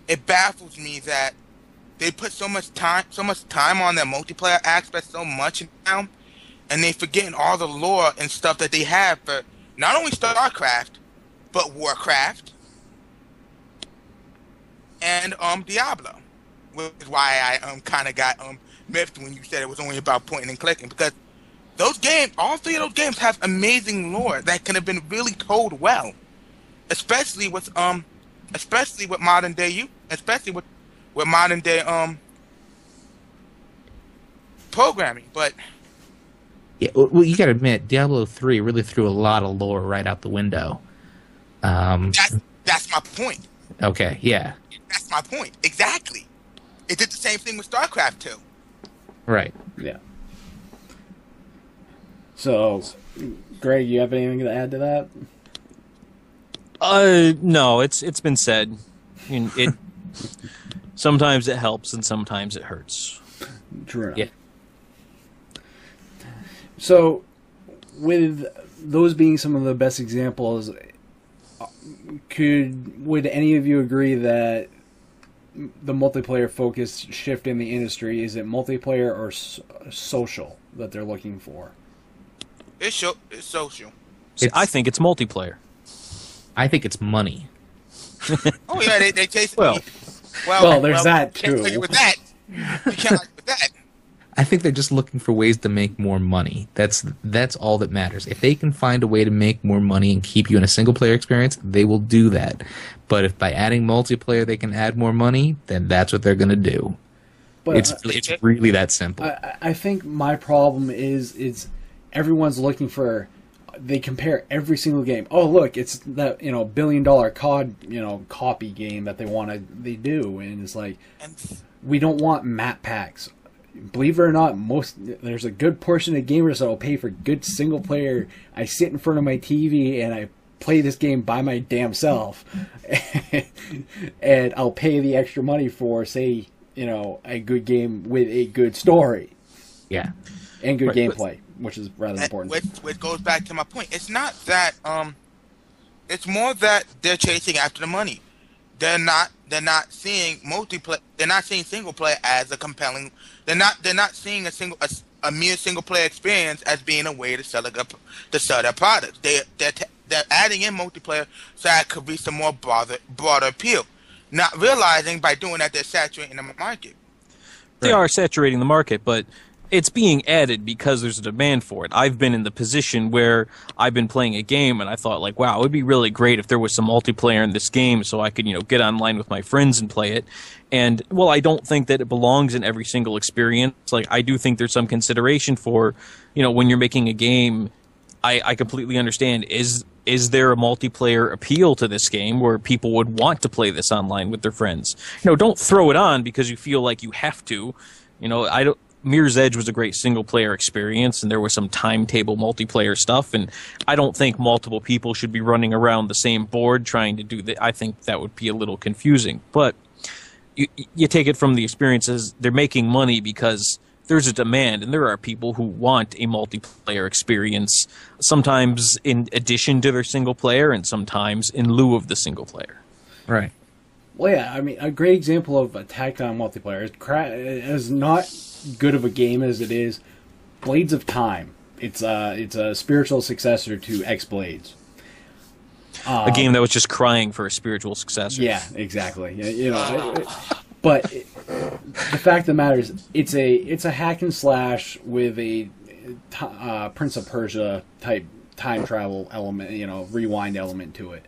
it baffles me that they put so much time on their multiplayer aspect so much now, and they forgetting all the lore and stuff that they have for not only StarCraft, but Warcraft and Diablo, which is why I kind of got miffed when you said it was only about pointing and clicking, because those games, all three of those games, have amazing lore that can have been really told well, especially with modern day programming. But
yeah, well, you got to admit, Diablo 3 really threw a lot of lore right out the window.
That's my point.
Okay, yeah.
That's my point. Exactly. It did the same thing with StarCraft 2.
Right.
Yeah. So, Greg, you have anything to add to that?
No, it's been said. It sometimes it helps and sometimes it hurts.
True enough.
Yeah.
So, with those being some of the best examples, would any of you agree that the multiplayer focus shift in the industry, is it multiplayer or social that they're looking for?
It's social.
I think it's multiplayer.
I think it's money.
Oh yeah, they chase.
Well,
there's that too.
You can't argue with that. You can't argue with that.
I think they're just looking for ways to make more money. That's all that matters. If they can find a way to make more money and keep you in a single player experience, they will do that. But if by adding multiplayer they can add more money, then that's what they're going to do. But it's really that simple.
I think my problem is everyone's looking for. They compare every single game. Oh, look, it's that $1 billion COD copy game that they do, and it's like we don't want map packs. Believe it or not, there's a good portion of gamers that will pay for good single player. I sit in front of my TV and I play this game by my damn self, and I'll pay the extra money for, say, a good game with a good story.
Yeah,
and good gameplay, which is rather important.
Which goes back to my point. It's not that it's more that they're chasing after the money. They're not seeing multiplayer. They're not seeing single player as a compelling. They're not seeing a mere single player experience as being a way to sell their products. They're adding in multiplayer so that could reach some more broader appeal. Not realizing by doing that they're saturating the market.
They are saturating the market, but it's being added because there's a demand for it. I've been in the position where I've been playing a game and I thought, like, wow, it would be really great if there was some multiplayer in this game so I could, get online with my friends and play it. And, well, I don't think that it belongs in every single experience. Like, I do think there's some consideration for, when you're making a game, I completely understand. Is there a multiplayer appeal to this game where people would want to play this online with their friends? Don't throw it on because you feel like you have to. Mirror's Edge was a great single-player experience, and there was some timetable multiplayer stuff, and I don't think multiple people should be running around the same board trying to do that. I think that would be a little confusing. But you take it from the experiences, they're making money because there's a demand, and there are people who want a multiplayer experience, sometimes in addition to their single-player, and sometimes in lieu of the single-player.
Right.
Well, yeah, I mean, a great example of a tacked-on multiplayer is not good of a game as it is Blades of Time. It's a spiritual successor to X-Blades.
A game that was just crying for a spiritual successor.
Yeah, exactly. But the fact of the matter is, it's a hack and slash with a Prince of Persia type time travel element, rewind element to it.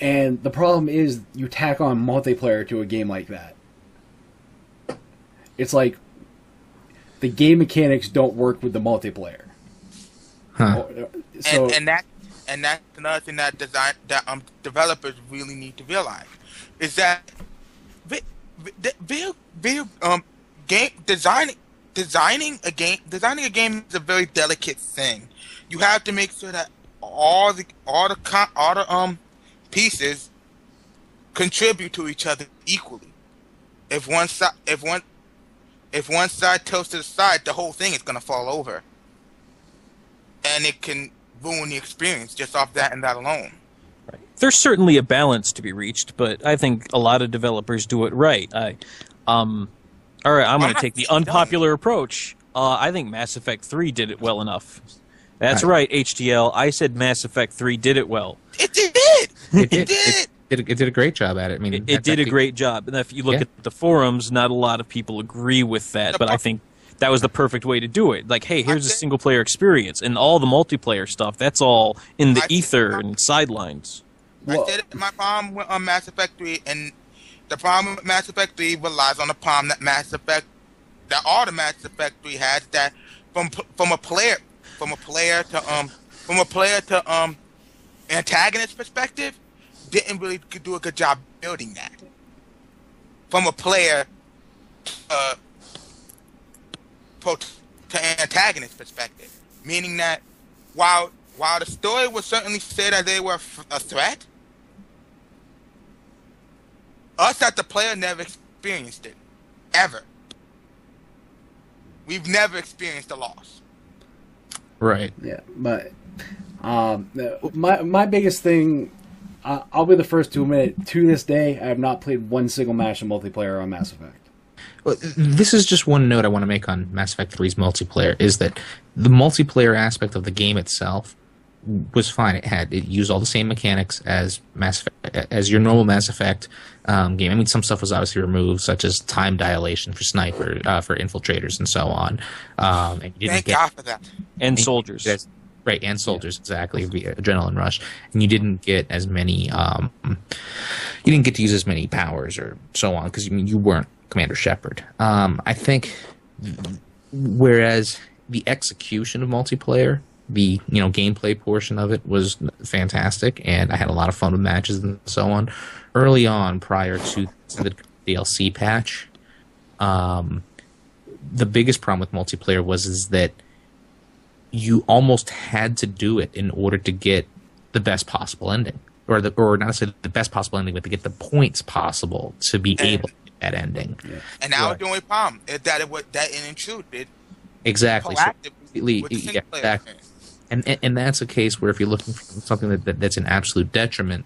And the problem is, you tack on multiplayer to a game like that. It's like the game mechanics don't work with the multiplayer.
Huh.
So,
and that's another thing that developers really need to realize is that designing a game is a very delicate thing. You have to make sure that all the pieces contribute to each other equally. If one side tilts to the side, the whole thing is going to fall over, and it can ruin the experience just off that and that alone.
Right. There's certainly a balance to be reached, but I think a lot of developers do it right. All right, I'm going to take the unpopular approach. I think Mass Effect 3 did it well enough. That's right, HTL. I said Mass Effect 3 did it well.
It did.
It did a great job at it. I mean,
it did a great job. And if you look at the forums, not a lot of people agree with that, but I think that was the perfect way to do it. Like, hey, here's a single-player experience, and all the multiplayer stuff, that's all in the ether and sidelines.
I said it, my problem on Mass Effect 3, and the problem with Mass Effect 3 relies on the problem that all the Mass Effect 3 has, that from a player to antagonist perspective, didn't really do a good job building that. From a player to antagonist perspective, meaning that while the story would certainly say that they were a threat, us as the player never experienced it, ever. We've never experienced a loss.
Right.
Yeah, but my biggest thing, I'll be the first to admit, to this day, I have not played one single match of multiplayer on Mass Effect.
Well, this is just one note I want to make on Mass Effect 3's multiplayer, is that the multiplayer aspect of the game itself was fine. It used all the same mechanics as as your normal Mass Effect game. I mean, some stuff was obviously removed, such as time dilation for for infiltrators and so on. And you didn't
Thank God for that.
And soldiers.
Right, and soldiers, exactly, the adrenaline rush. And you didn't get as many, you didn't get to use as many powers or so on, because you weren't Commander Shepard. I think, whereas the execution of multiplayer, the gameplay portion of it was fantastic, and I had a lot of fun with matches and so on. Early on, prior to the DLC patch, the biggest problem with multiplayer is that you almost had to do it in order to get the best possible ending, or not necessarily the best possible ending, but to get the points possible to be able to get that ending. Yeah.
And that was the only problem, is that in truth it
exactly.
Yeah,
exactly. And that's a case where if you're looking for something that's an absolute detriment,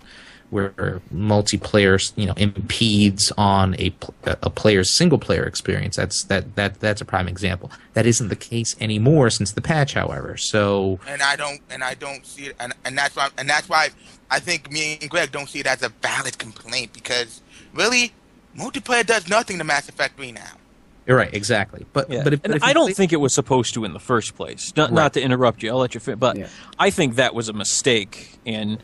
where multiplayer impedes on a player's single player experience, that's a prime example. That isn't the case anymore since the patch, however. So
I don't see it, and that's why I think me and Greg don't see it as a valid complaint, because really multiplayer does nothing to Mass Effect 3 now.
You're right, exactly. But
I don't think it was supposed to in the first place. Not to interrupt you, I'll let you finish. But I think that was a mistake. And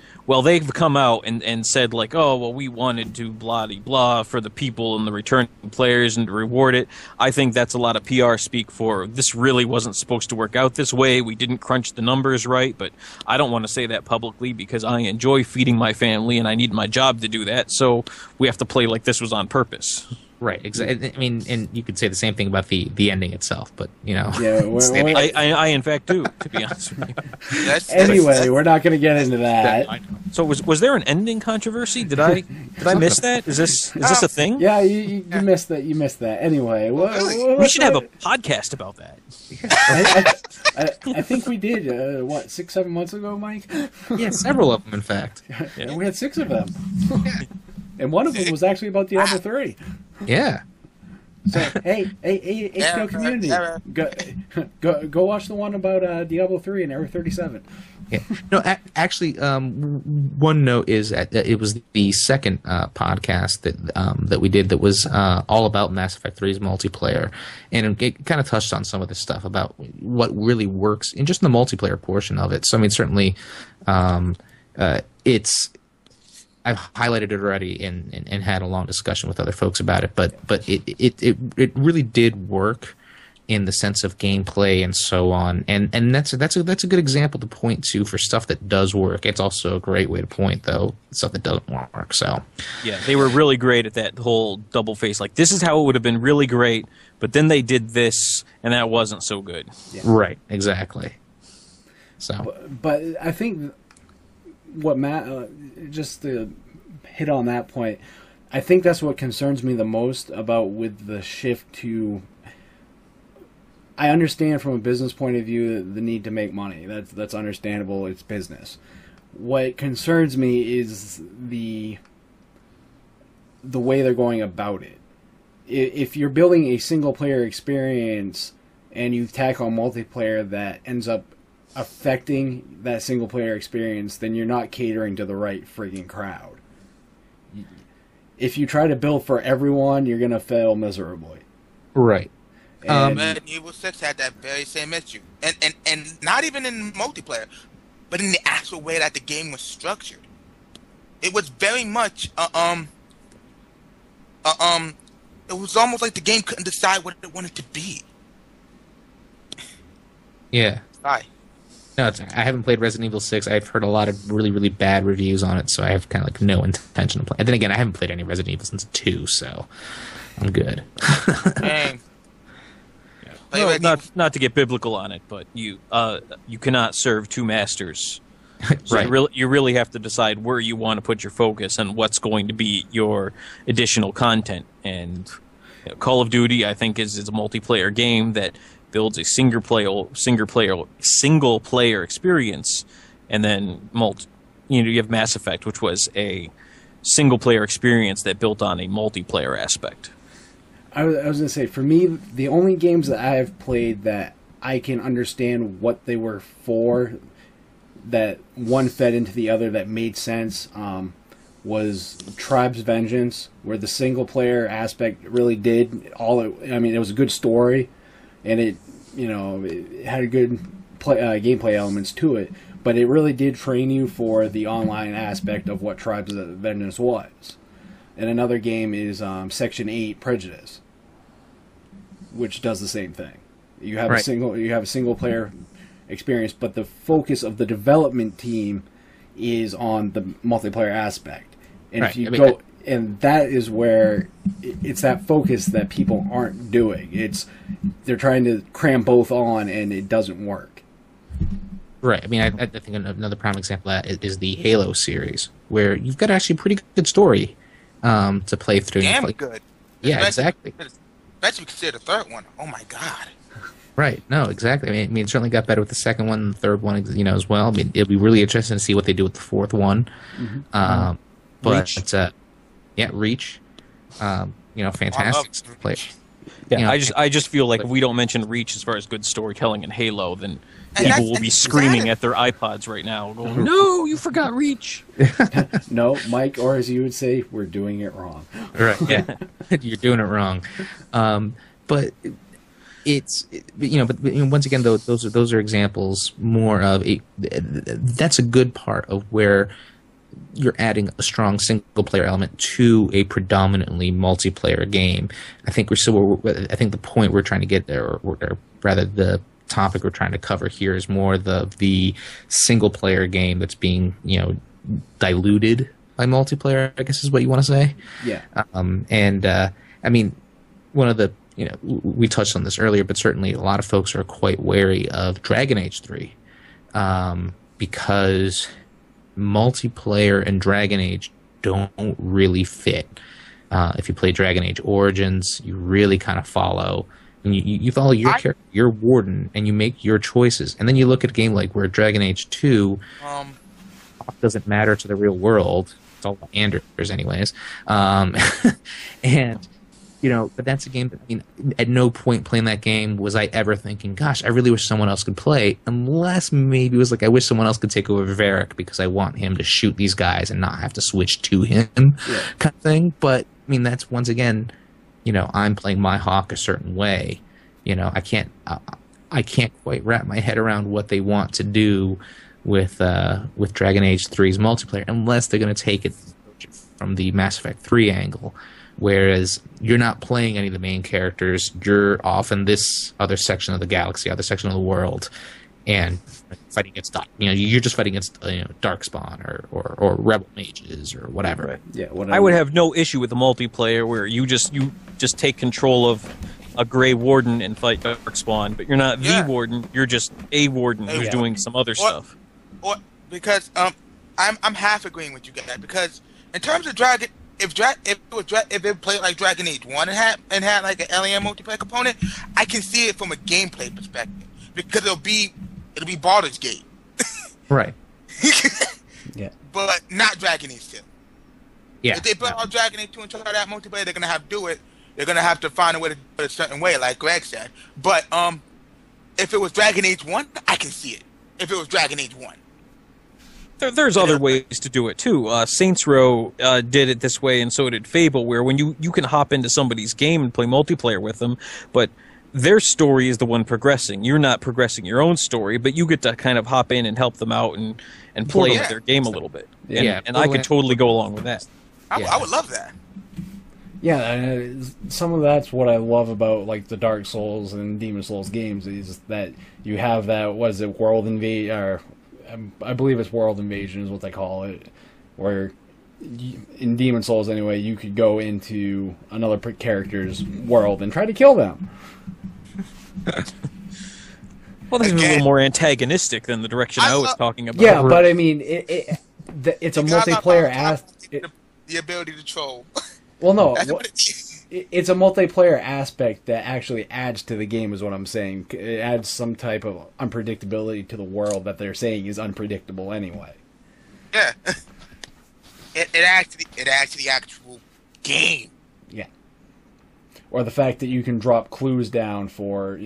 they've come out and said like, oh, well, we wanted to blah de blah for the people and the returning players and to reward it. I think that's a lot of PR speak for this really wasn't supposed to work out this way. We didn't crunch the numbers right. But I don't want to say that publicly, because I enjoy feeding my family and I need my job to do that. So we have to play like this was on purpose.
Right, exactly. I mean, and you could say the same thing about the ending itself, but
Yeah,
I in fact do, to be honest with you.
Anyway, we're not going to get into that.
So was there an ending controversy? Did I miss that? Is this a thing?
Yeah, you missed that. You missed that. Anyway,
we should have a podcast about that.
I think we did. 6-7 months ago, Mike?
Yeah, several of them, in fact.
Yeah. We had 6 of them. And one of them was actually about Diablo 3.
Yeah.
So, hey, HTL community, go watch the one about Diablo 3 and Error 37.
Yeah. No, actually, one note is that it was the second podcast that we did that was all about Mass Effect 3's multiplayer, and it kind of touched on some of this stuff about what really works in just the multiplayer portion of it. So, I mean, certainly, I've highlighted it already and had a long discussion with other folks about it, but it really did work in the sense of gameplay and so on, and that's a good example to point to for stuff that does work. It's also a great way to point though stuff that doesn't work. So
yeah, they were really great at that whole double face. Like, this is how it would have been really great, but then they did this and that wasn't so good.
Yeah. Right, exactly. So,
but I think what Matt, just to hit on that point, I think that's what concerns me the most about with the shift to. I understand from a business point of view the need to make money. That's understandable. It's business. What concerns me is the way they're going about it. If you're building a single player experience and you tack on multiplayer that ends up affecting that single player experience, then you're not catering to the right friggin' crowd. If you try to build for everyone, you're gonna fail miserably.
Right.
And Evil 6 had that very same issue, and not even in multiplayer, but in the actual way that the game was structured. It was very much it was almost like the game couldn't decide what it wanted to be.
Yeah.
Hi.
No, I haven't played Resident Evil 6. I've heard a lot of really, really bad reviews on it, so I have kind of like no intention of playing. And then again, I haven't played any Resident Evil since 2, so I'm good.
Dang.
Well, not to get biblical on it, but you cannot serve two masters. So
Right.
you really have to decide where you want to put your focus and what's going to be your additional content. And Call of Duty, I think, is a multiplayer game that builds a single player experience, and then you have Mass Effect, which was a single player experience that built on a multiplayer aspect.
I was going to say, for me, the only games that I have played that I can understand what they were for that one fed into the other that made sense was Tribe's Vengeance, where the single player aspect really did all it. I mean, it was a good story, and it had a good gameplay elements to it, but it really did train you for the online aspect of what Tribe's Vengeance was. And another game is Section 8 Prejudice, which does the same thing. You have a single player experience, but the focus of the development team is on the multiplayer aspect. And if you and that is where it's that focus that people aren't doing. They're trying to cram both on, and it doesn't work.
Right. I mean, I think another prime example of that is the Halo series, where you've got actually a pretty good story to play through.
Damn good.
Yeah, exactly.
Especially consider the third one. Oh my god.
Right. No, exactly. I mean, it certainly got better with the second one and the third one, as well. I mean, it'll be really interesting to see what they do with the fourth one.
Mm-hmm.
But Reach. Fantastic player.
Yeah, I just feel like if we don't mention Reach as far as good storytelling in Halo, then people will be screaming at their iPods right now, going, "No, you forgot Reach."
No, Mike, or as you would say, we're doing it wrong.
Right. Yeah, you're doing it wrong. But once again, though, those are examples more of that's a good part of where you're adding a strong single player element to a predominantly multiplayer game. I think the point we're trying to get there, or rather the topic we're trying to cover here, is more the single player game that's being diluted by multiplayer, I guess is what you want to say.
Yeah.
I mean, one of the we touched on this earlier, but certainly a lot of folks are quite wary of Dragon Age 3 because multiplayer and Dragon Age don't really fit. If you play DragonAge Origins, you really kind of follow. And you follow your character, your warden, and you make your choices. And then you look at a game like where Dragon Age 2 doesn't matter to the real world. It's all about Anders, anyways. But that's a game that, I mean, at no point playing that game was I ever thinking, gosh, I really wish someone else could play, unless maybe it was like, I wish someone else could take over Varric because I want him to shoot these guys and not have to switch to him, kind of thing. But, I mean, that's, once again, I'm playing my Hawk a certain way. I can't quite wrap my head around what they want to do with Dragon Age 3's multiplayer, unless they're going to take it from the Mass Effect 3 angle. Whereas you're not playing any of the main characters, you're off in this other section of the galaxy, other section of the world, and fighting against you're just fighting against Darkspawn or Rebel mages or whatever.
Right.
Yeah,
I would have no issue with the multiplayer where you just take control of a Grey Warden and fight Darkspawn, but you're not the Warden, you're just a Warden who's doing some other stuff.
Because I'm half agreeing with you guys, because in terms of Dragon. If it played like Dragon Age 1 and had like an LAM multiplayer component, I can see it from a gameplay perspective, because it'll be Baldur's Gate.
Right.
Yeah.
But not Dragon Age 2.
Yeah.
If they put out Dragon Age 2 and try that multiplayer, they're gonna have to do it. They're gonna have to find a way to do it a certain way, like Greg said. But if it was Dragon Age 1, I can see it. If it was Dragon Age 1.
There's other ways to do it too. Saints Row did it this way, and so did Fable, where when you can hop into somebody's game and play multiplayer with them, but their story is the one progressing. You're not progressing your own story, but you get to kind of hop in and help them out and play their game a little bit. And I could totally go along with that.
I would love that.
Yeah, some of that's what I love about like the Dark Souls and Demon Souls games, is that you have that, what is it, world invade, or I believe it's world invasion is what they call it, where in Demon Souls anyway, you could go into another character's world and try to kill them.
Well, this is a little more antagonistic than the direction I was talking about.
Yeah, but I mean, it's a multiplayer
the ability to troll.
Well, no, it's a multiplayer aspect that actually adds to the game, is what I'm saying. It adds some type of unpredictability to the world that they're saying is unpredictable anyway.
Yeah, it adds to the actual game.
Yeah, or the fact that you can drop clues down for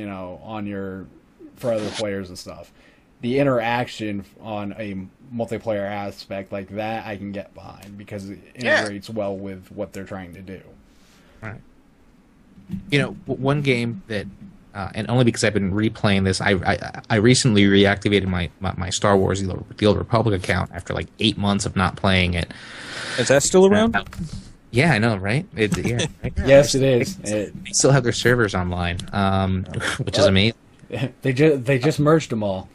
for other players and stuff. the interaction on a multiplayer aspect like that, I can get behind because it integrates well with what they're trying to do.
Right. You know, one game that, and only because I've been replaying this, I recently reactivated my Star Wars The Old Republic account after like 8 months of not playing it.
Is that still around?
Yeah, I know, right? Right?
Yes, it is.
They still have their servers online, which is amazing.
They just merged them all.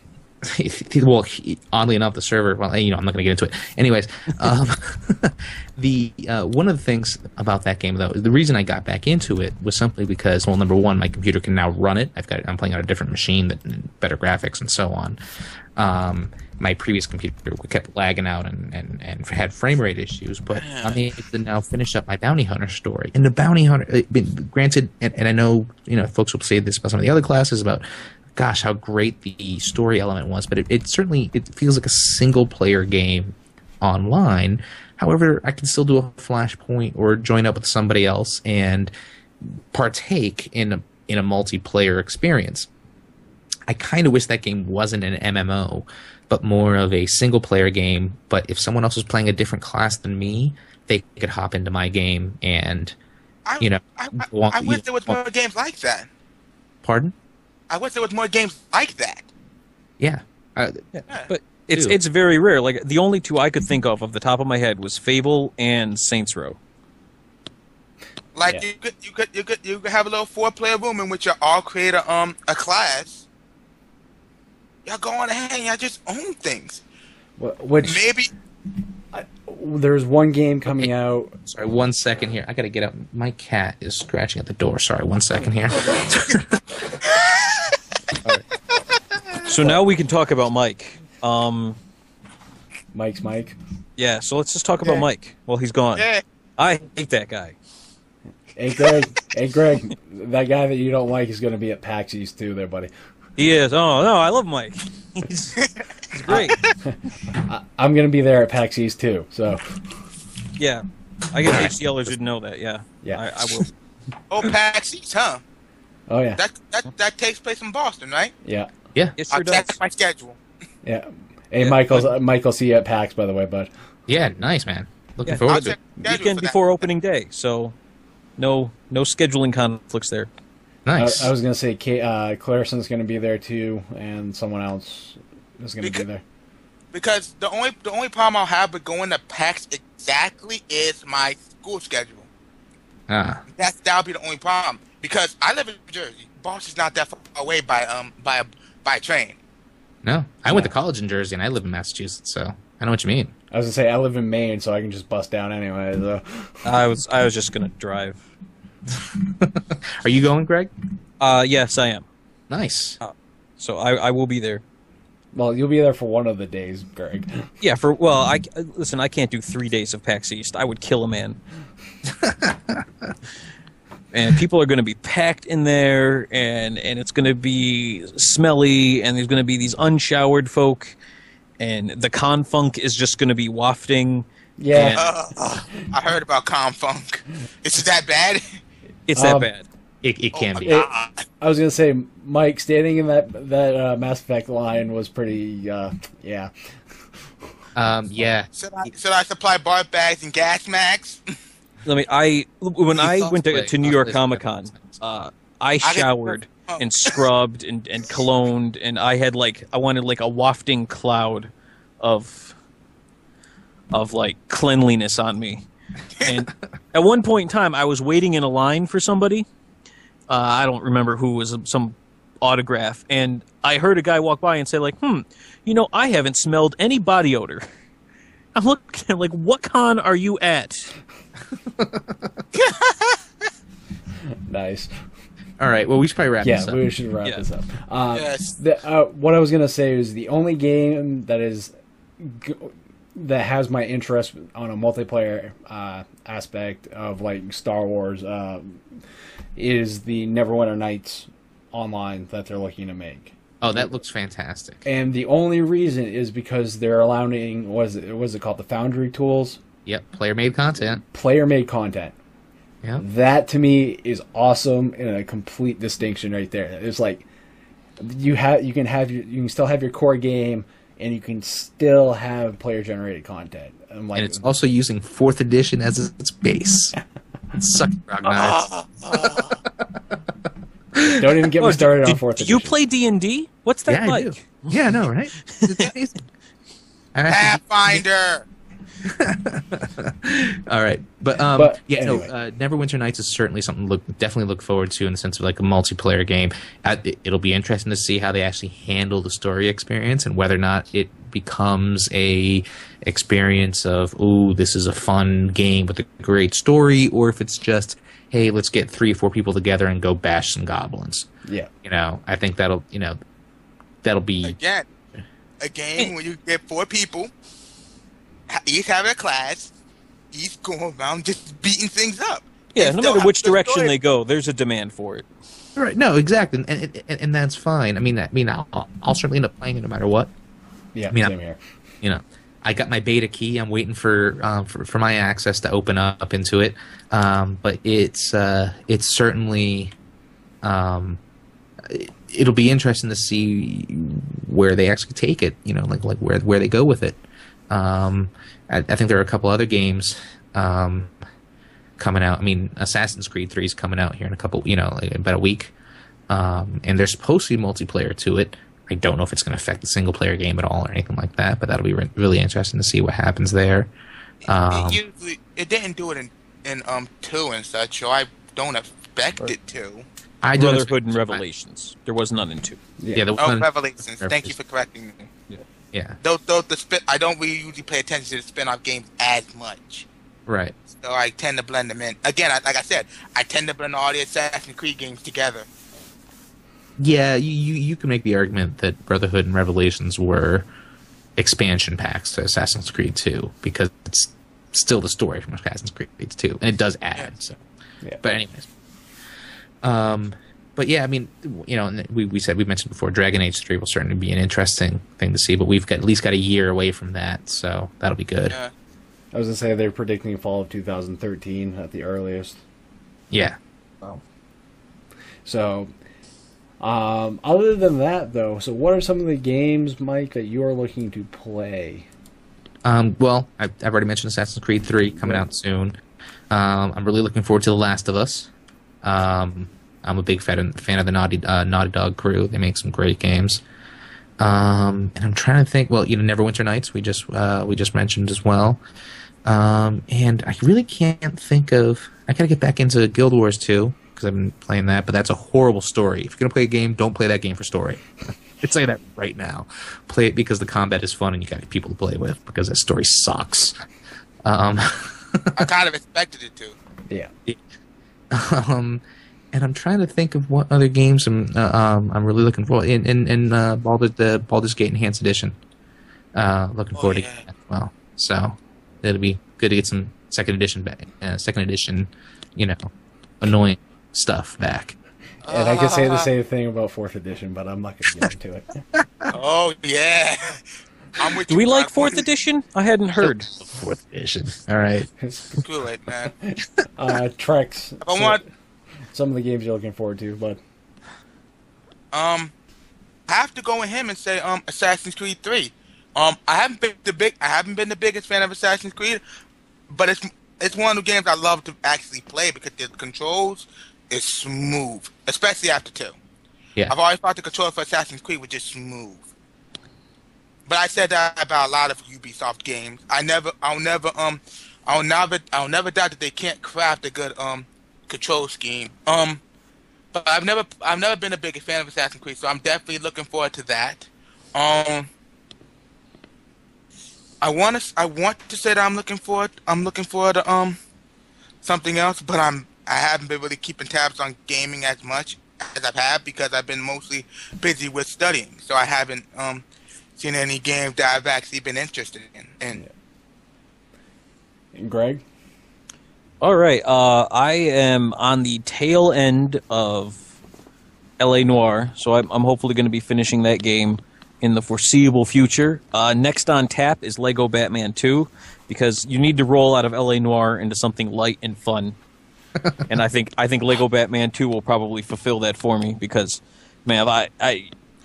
Well, oddly enough, the server. Well, I'm not going to get into it. Anyways, the one of the things about that game, though, the reason I got back into it was simply because, well, number one, my computer can now run it. I'm playing on a different machine that better graphics and so on. My previous computer kept lagging out and had frame rate issues, but I'm able to now finish up my bounty hunter story. And the bounty hunter, granted, and I know folks will say this about some of the other classes about, gosh, how great the story element was, but it certainly feels like a single player game online. However, I can still do a flashpoint or join up with somebody else and partake in a multiplayer experience. I kind of wish that game wasn't an MMO, but more of a single player game. But if someone else was playing a different class than me, they could hop into my game and
I wish there was more games like that.
Pardon?
I wish there was more games like that.
Yeah.
But it's very rare. Like, the only two I could think of the top of my head was Fable and Saints Row.
Like, you could have a little 4-player room in which you all create a class. Y'all go on ahead and y'all just own things.
Which
maybe
there's one game coming out.
Sorry, 1 second here. I gotta get up. My cat is scratching at the door. Sorry, 1 second here.
So now we can talk about Mike.
Mike's Mike.
Yeah, so let's just talk about Mike while he's gone.
Yeah.
I hate that guy.
Hey Greg, that guy that you don't like is going to be at PAX East too, there, buddy.
He is. Oh no, I love Mike. He's great.
I'm going to be there at PAX East too. So.
Yeah, I guess HCLers should know that. Yeah. I will.
Oh, PAX East, huh?
Oh yeah.
That takes place in Boston, right?
Yeah.
Yeah.
It sure
I'll
does.
check my schedule.
Yeah. Hey, yeah. Michael, see you at PAX, by the way, bud.
Yeah, nice, man. Looking forward to it.
Weekend before opening day, so no scheduling conflicts there.
Nice.
I was going to say Clarison's going to be there too, and someone else is going to be there.
Because the only problem I'll have with going to PAX exactly is my school schedule. That'll be the only problem. Because I live in New Jersey. Boston's not that far away by train.
No, I went to college in Jersey, and I live in Massachusetts, so I know what you mean.
I was going to say, I live in Maine, so I can just bust down anyway. So.
I was just going to drive.
Are you going, Greg?
Yes, I am.
Nice.
So I will be there.
Well, you'll be there for one of the days, Greg.
Yeah, listen, I can't do 3 days of PAX East. I would kill a man. And people are going to be packed in there, and it's going to be smelly, and there's going to be these unshowered folk, and the con funk is just going to be wafting.
Yeah.
I heard about con funk. Is it that bad?
It's that bad.
It can be.
I was going to say, Mike, standing in that Mass Effect line was pretty, yeah.
Yeah.
Should I supply barf bags and gas masks?
When I went to New York Comic Con, I showered and scrubbed and cologned, and I wanted a wafting cloud of cleanliness on me. And at one point in time, I was waiting in a line for somebody. I don't remember who, was some autograph, and I heard a guy walk by and say I haven't smelled any body odor. I'm looking at him what con are you at?
Nice.
All right. Well, we should probably wrap this up.
Yeah, we should wrap this up.
Yes.
What I was going to say is the only game that has my interest on a multiplayer aspect of Star Wars is the Neverwinter Nights online that they're looking to make.
Oh, that looks fantastic.
And the only reason is because they're allowing, what is it called, the Foundry tools?
Yep, player-made content.
Player-made content.
Yeah.
That, to me, is awesome and a complete distinction right there. It's you can still have your core game, and you can still have player generated content.
And it's also using 4th edition as its base. Suck it, Ragnar.
Don't even get me started on 4th edition.
Do you play D&D? What's that like?
I do. Yeah, I know, right? It's amazing.
Pathfinder.
All right, but anyway. Neverwinter Nights is certainly something definitely look forward to in the sense of like a multiplayer game. It'll be interesting to see how they actually handle the story experience and whether or not it becomes a experience of, ooh, this is a fun game with a great story, or if it's just, hey, let's get 3 or 4 people together and go bash some goblins.
Yeah,
I think that'll be
again a game where you get 4 people. Each have a class. Each going around just beating things up.
Yeah, no matter which direction they go, there's a demand for it.
Right? No, exactly, and that's fine. I mean, I'll certainly end up playing it no matter what.
Yeah, same here.
I got my beta key. I'm waiting for my access to open up into it. But it's certainly it'll be interesting to see where they actually take it. Like where they go with it. I think there are a couple other games coming out. I mean, Assassin's Creed 3 is coming out here in a couple, about a week. And there's supposed to be multiplayer to it. I don't know if it's going to affect the single player game at all or anything like that, but that'll be really interesting to see what happens there.
It didn't do it in 2 and such, so I don't expect it to.
Brotherhood and Revelations. There was none in 2.
Yeah,
Revelations. Thank you for correcting me.
Yeah.
Though I don't really usually pay attention to the spin-off games as much.
Right.
So I tend to blend them in. Again, like I said, I tend to blend all the Assassin's Creed games together.
Yeah, you can make the argument that Brotherhood and Revelations were expansion packs to Assassin's Creed 2 because it's still the story from Assassin's Creed 2, and it does add. Yeah. So, yeah. But anyways, but yeah, I mean, we mentioned before, Dragon Age 3 will certainly be an interesting thing to see, but we've at least got a year away from that, so that'll be good.
Yeah.
I was gonna say they're predicting fall of 2013 at the earliest.
Yeah.
Wow. So. Other than that, though, so what are some of the games, Mike, that you are looking to play?
Well, I've already mentioned Assassin's Creed 3 coming out soon. I'm really looking forward to The Last of Us. I'm a big fan of the Naughty Dog crew. They make some great games. And I'm trying to think. Well, Neverwinter Nights we just mentioned as well. And I really can't think of. I gotta get back into Guild Wars 2. Because I've been playing that, but that's a horrible story. If you're going to play a game, don't play that game for story. I'd say that right now. Play it because the combat is fun and you got people to play with, because that story sucks.
I kind of expected it to.
Yeah.
And I'm trying to think of what other games I'm really looking for. In Baldur's Gate Enhanced Edition. Looking forward to that as well. So it'll be good to get some second edition back. Annoying stuff back.
And I could say the same thing about 4th edition, but I'm not going to get into it.
Oh, yeah.
Do we like 4th edition? I hadn't heard.
4th edition. All right.
Screw it, man.
Trex.
I want
some of the games you're looking forward to, but
I have to go with him and say Assassin's Creed 3. I haven't been the biggest fan of Assassin's Creed, but it's one of the games I love to actually play because the controls is smooth, especially after 2.
Yeah.
I've always thought the controls for Assassin's Creed were just smooth. But I said that about a lot of Ubisoft games. I'll never doubt that they can't craft a good control scheme. But I've never been a big fan of Assassin's Creed, so I'm definitely looking forward to that. I want to say that I'm looking forward to something else, but I haven't been really keeping tabs on gaming as much as I've had because I've been mostly busy with studying. So I haven't seen any games that I've actually been interested in.
And Greg?
All right, I am on the tail end of L.A. Noire, so I'm hopefully going to be finishing that game in the foreseeable future. Next on tap is Lego Batman 2, because you need to roll out of L.A. Noire into something light and fun. And I think Lego Batman 2 will probably fulfill that for me, because, man,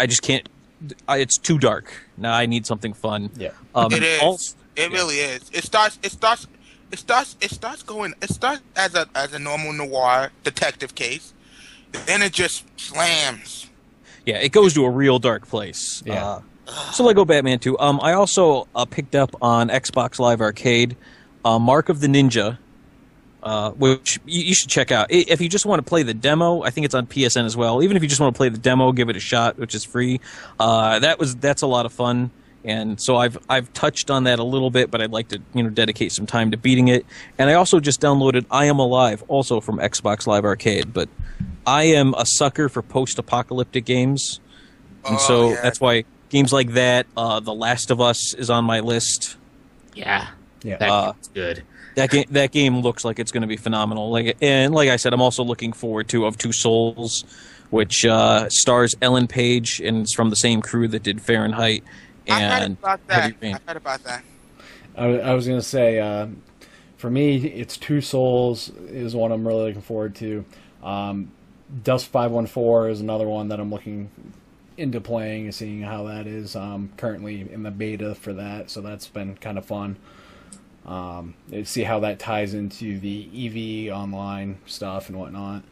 just can't. It's too dark. Now I need something fun.
Yeah.
It is. It really is. It starts as a normal noir detective case. Then it just slams.
Yeah, it goes to a real dark place.
Yeah.
So Lego Batman 2. I also picked up on Xbox Live Arcade Mark of the Ninja, which you should check out. If you just want to play the demo, I think it's on PSN as well. Even if you just want to play the demo, give it a shot, which is free. That's a lot of fun. And so I've touched on that a little bit, but I'd like to dedicate some time to beating it. And I also just downloaded I Am Alive, also from Xbox Live Arcade. But I am a sucker for post-apocalyptic games, and that's why games like that, The Last of Us, is on my list.
Yeah, that's good.
That game looks like it's going to be phenomenal. Like I said, I'm also looking forward to Of Two Souls, which stars Ellen Page and it's from the same crew that did Fahrenheit. And
I heard about that.
I was going to say, for me, it's Two Souls is one I'm really looking forward to. Dust 514 is another one that I'm looking into playing and seeing how that is. Currently in the beta for that, so that's been kind of fun. See how that ties into the EV online stuff and whatnot.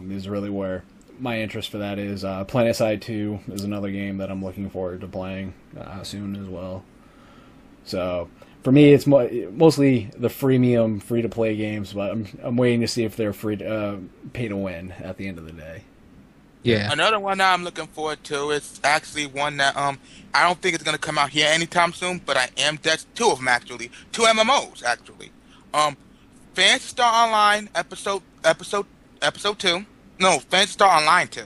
Is really where my interest for that is. PlanetSide 2 is another game that I'm looking forward to playing soon as well. So for me, it's mostly the freemium, free-to-play games, but I'm waiting to see if they're free to pay to win at the end of the day.
Yeah.
Another one that I'm looking forward to is actually one that I don't think it's gonna come out here anytime soon, but that's two of them actually, two MMOs actually. Phantasy Star Online episode 2. No, Phantasy Star Online 2.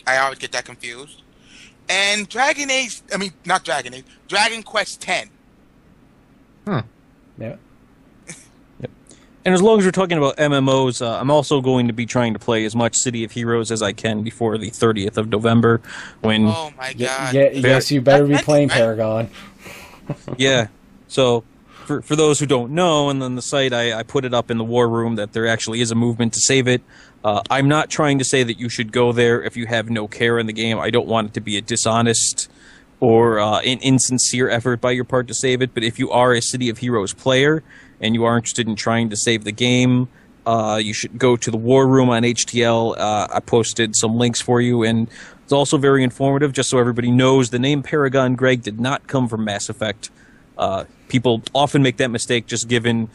I always get that confused. And Dragon Quest 10.
Huh.
Yeah.
And as long as we're talking about MMOs, I'm also going to be trying to play as much City of Heroes as I can before the 30th of November. When
Oh my god.
Yes, you better be playing Paragon.
Yeah. So for those who don't know, and on the site I put it up in the war room that there actually is a movement to save it. I'm not trying to say that you should go there if you have no care in the game. I don't want it to be a dishonest or an insincere effort by your part to save it. But if you are a City of Heroes player and you are interested in trying to save the game, you should go to the war room on HTL. I posted some links for you, and it's also very informative, just so everybody knows. The name Paragon Greg did not come from Mass Effect. People often make that mistake just given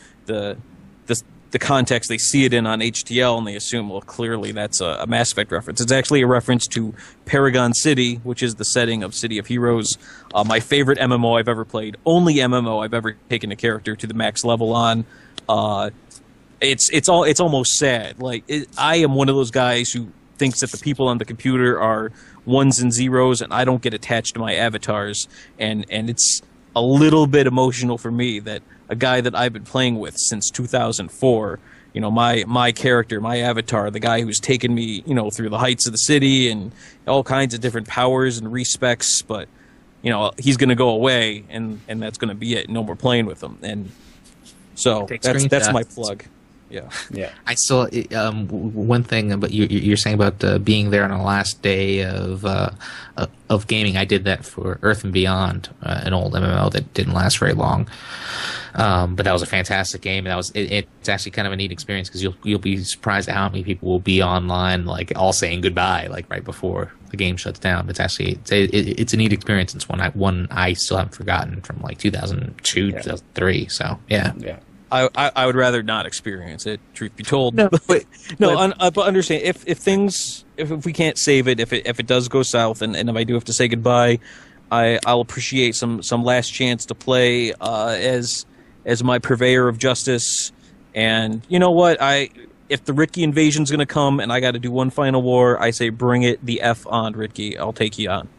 the context they see it in on HTL, and they assume, well, clearly that's a Mass Effect reference. It's actually a reference to Paragon City, which is the setting of City of Heroes. My favorite MMO I've ever played, only MMO I've ever taken a character to the max level on. It's almost sad. I am one of those guys who thinks that the people on the computer are ones and zeros, and I don't get attached to my avatars, and it's a little bit emotional for me that a guy that I've been playing with since 2004, my character, my avatar, the guy who's taken me, through the heights of the city and all kinds of different powers and respects, but, he's going to go away, and that's going to be it. No more playing with him. And so that's my plug. Yeah.
I saw one thing about you're saying about being there on the last day of gaming. I did that for Earth and Beyond, an old MMO that didn't last very long, but that was a fantastic game. And it's actually kind of a neat experience because you'll be surprised at how many people will be online, like all saying goodbye, like right before the game shuts down. It's actually it's a neat experience. It's one I still haven't forgotten from like 2002, 2003. So yeah.
I would rather not experience it, truth be told. No, but understand if we can't save it, if it does go south, and if I do have to say goodbye, I'll appreciate some last chance to play as my purveyor of justice. And you know what? If the Ritki invasion's going to come and I got to do one final war, I say bring it the F on, Ritki. I'll take you on.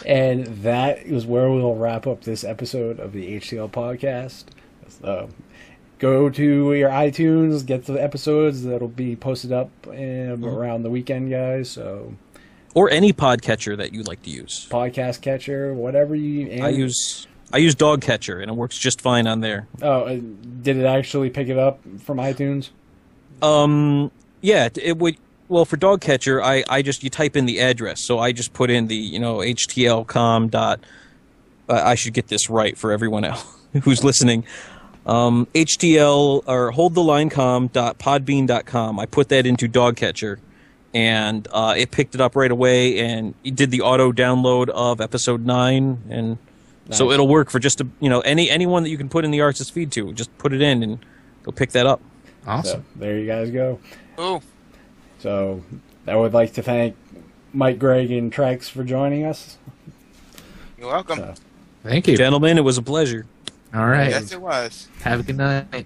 And that is where we'll wrap up this episode of the HCL podcast. Go to your iTunes, get the episodes that'll be posted up around the weekend, guys. So,
or any podcatcher that you like to use,
podcast catcher, whatever you.
I use Dog Catcher, and it works just fine on there.
Oh, did it actually pick it up from iTunes?
Yeah, it would. well, for dog catcher, I just, you type in the address. So I just put in the, htlcom dot. I should get this right for everyone else who's listening. HTL or holdthelinecom.podbean.com. I put that into dog catcher, and it picked it up right away, and it did the auto download of episode 9, and nice. So it'll work for just anyone that you can put in the RSS feed to. Just put it in, and it'll pick that up.
Awesome.
So, there you guys go.
Oh.
So I would like to thank Mike, Greg, and Trex for joining us.
You're welcome.
So,
thank you,
gentlemen. It was a pleasure.
All right.
Yes, it was.
Have a good night.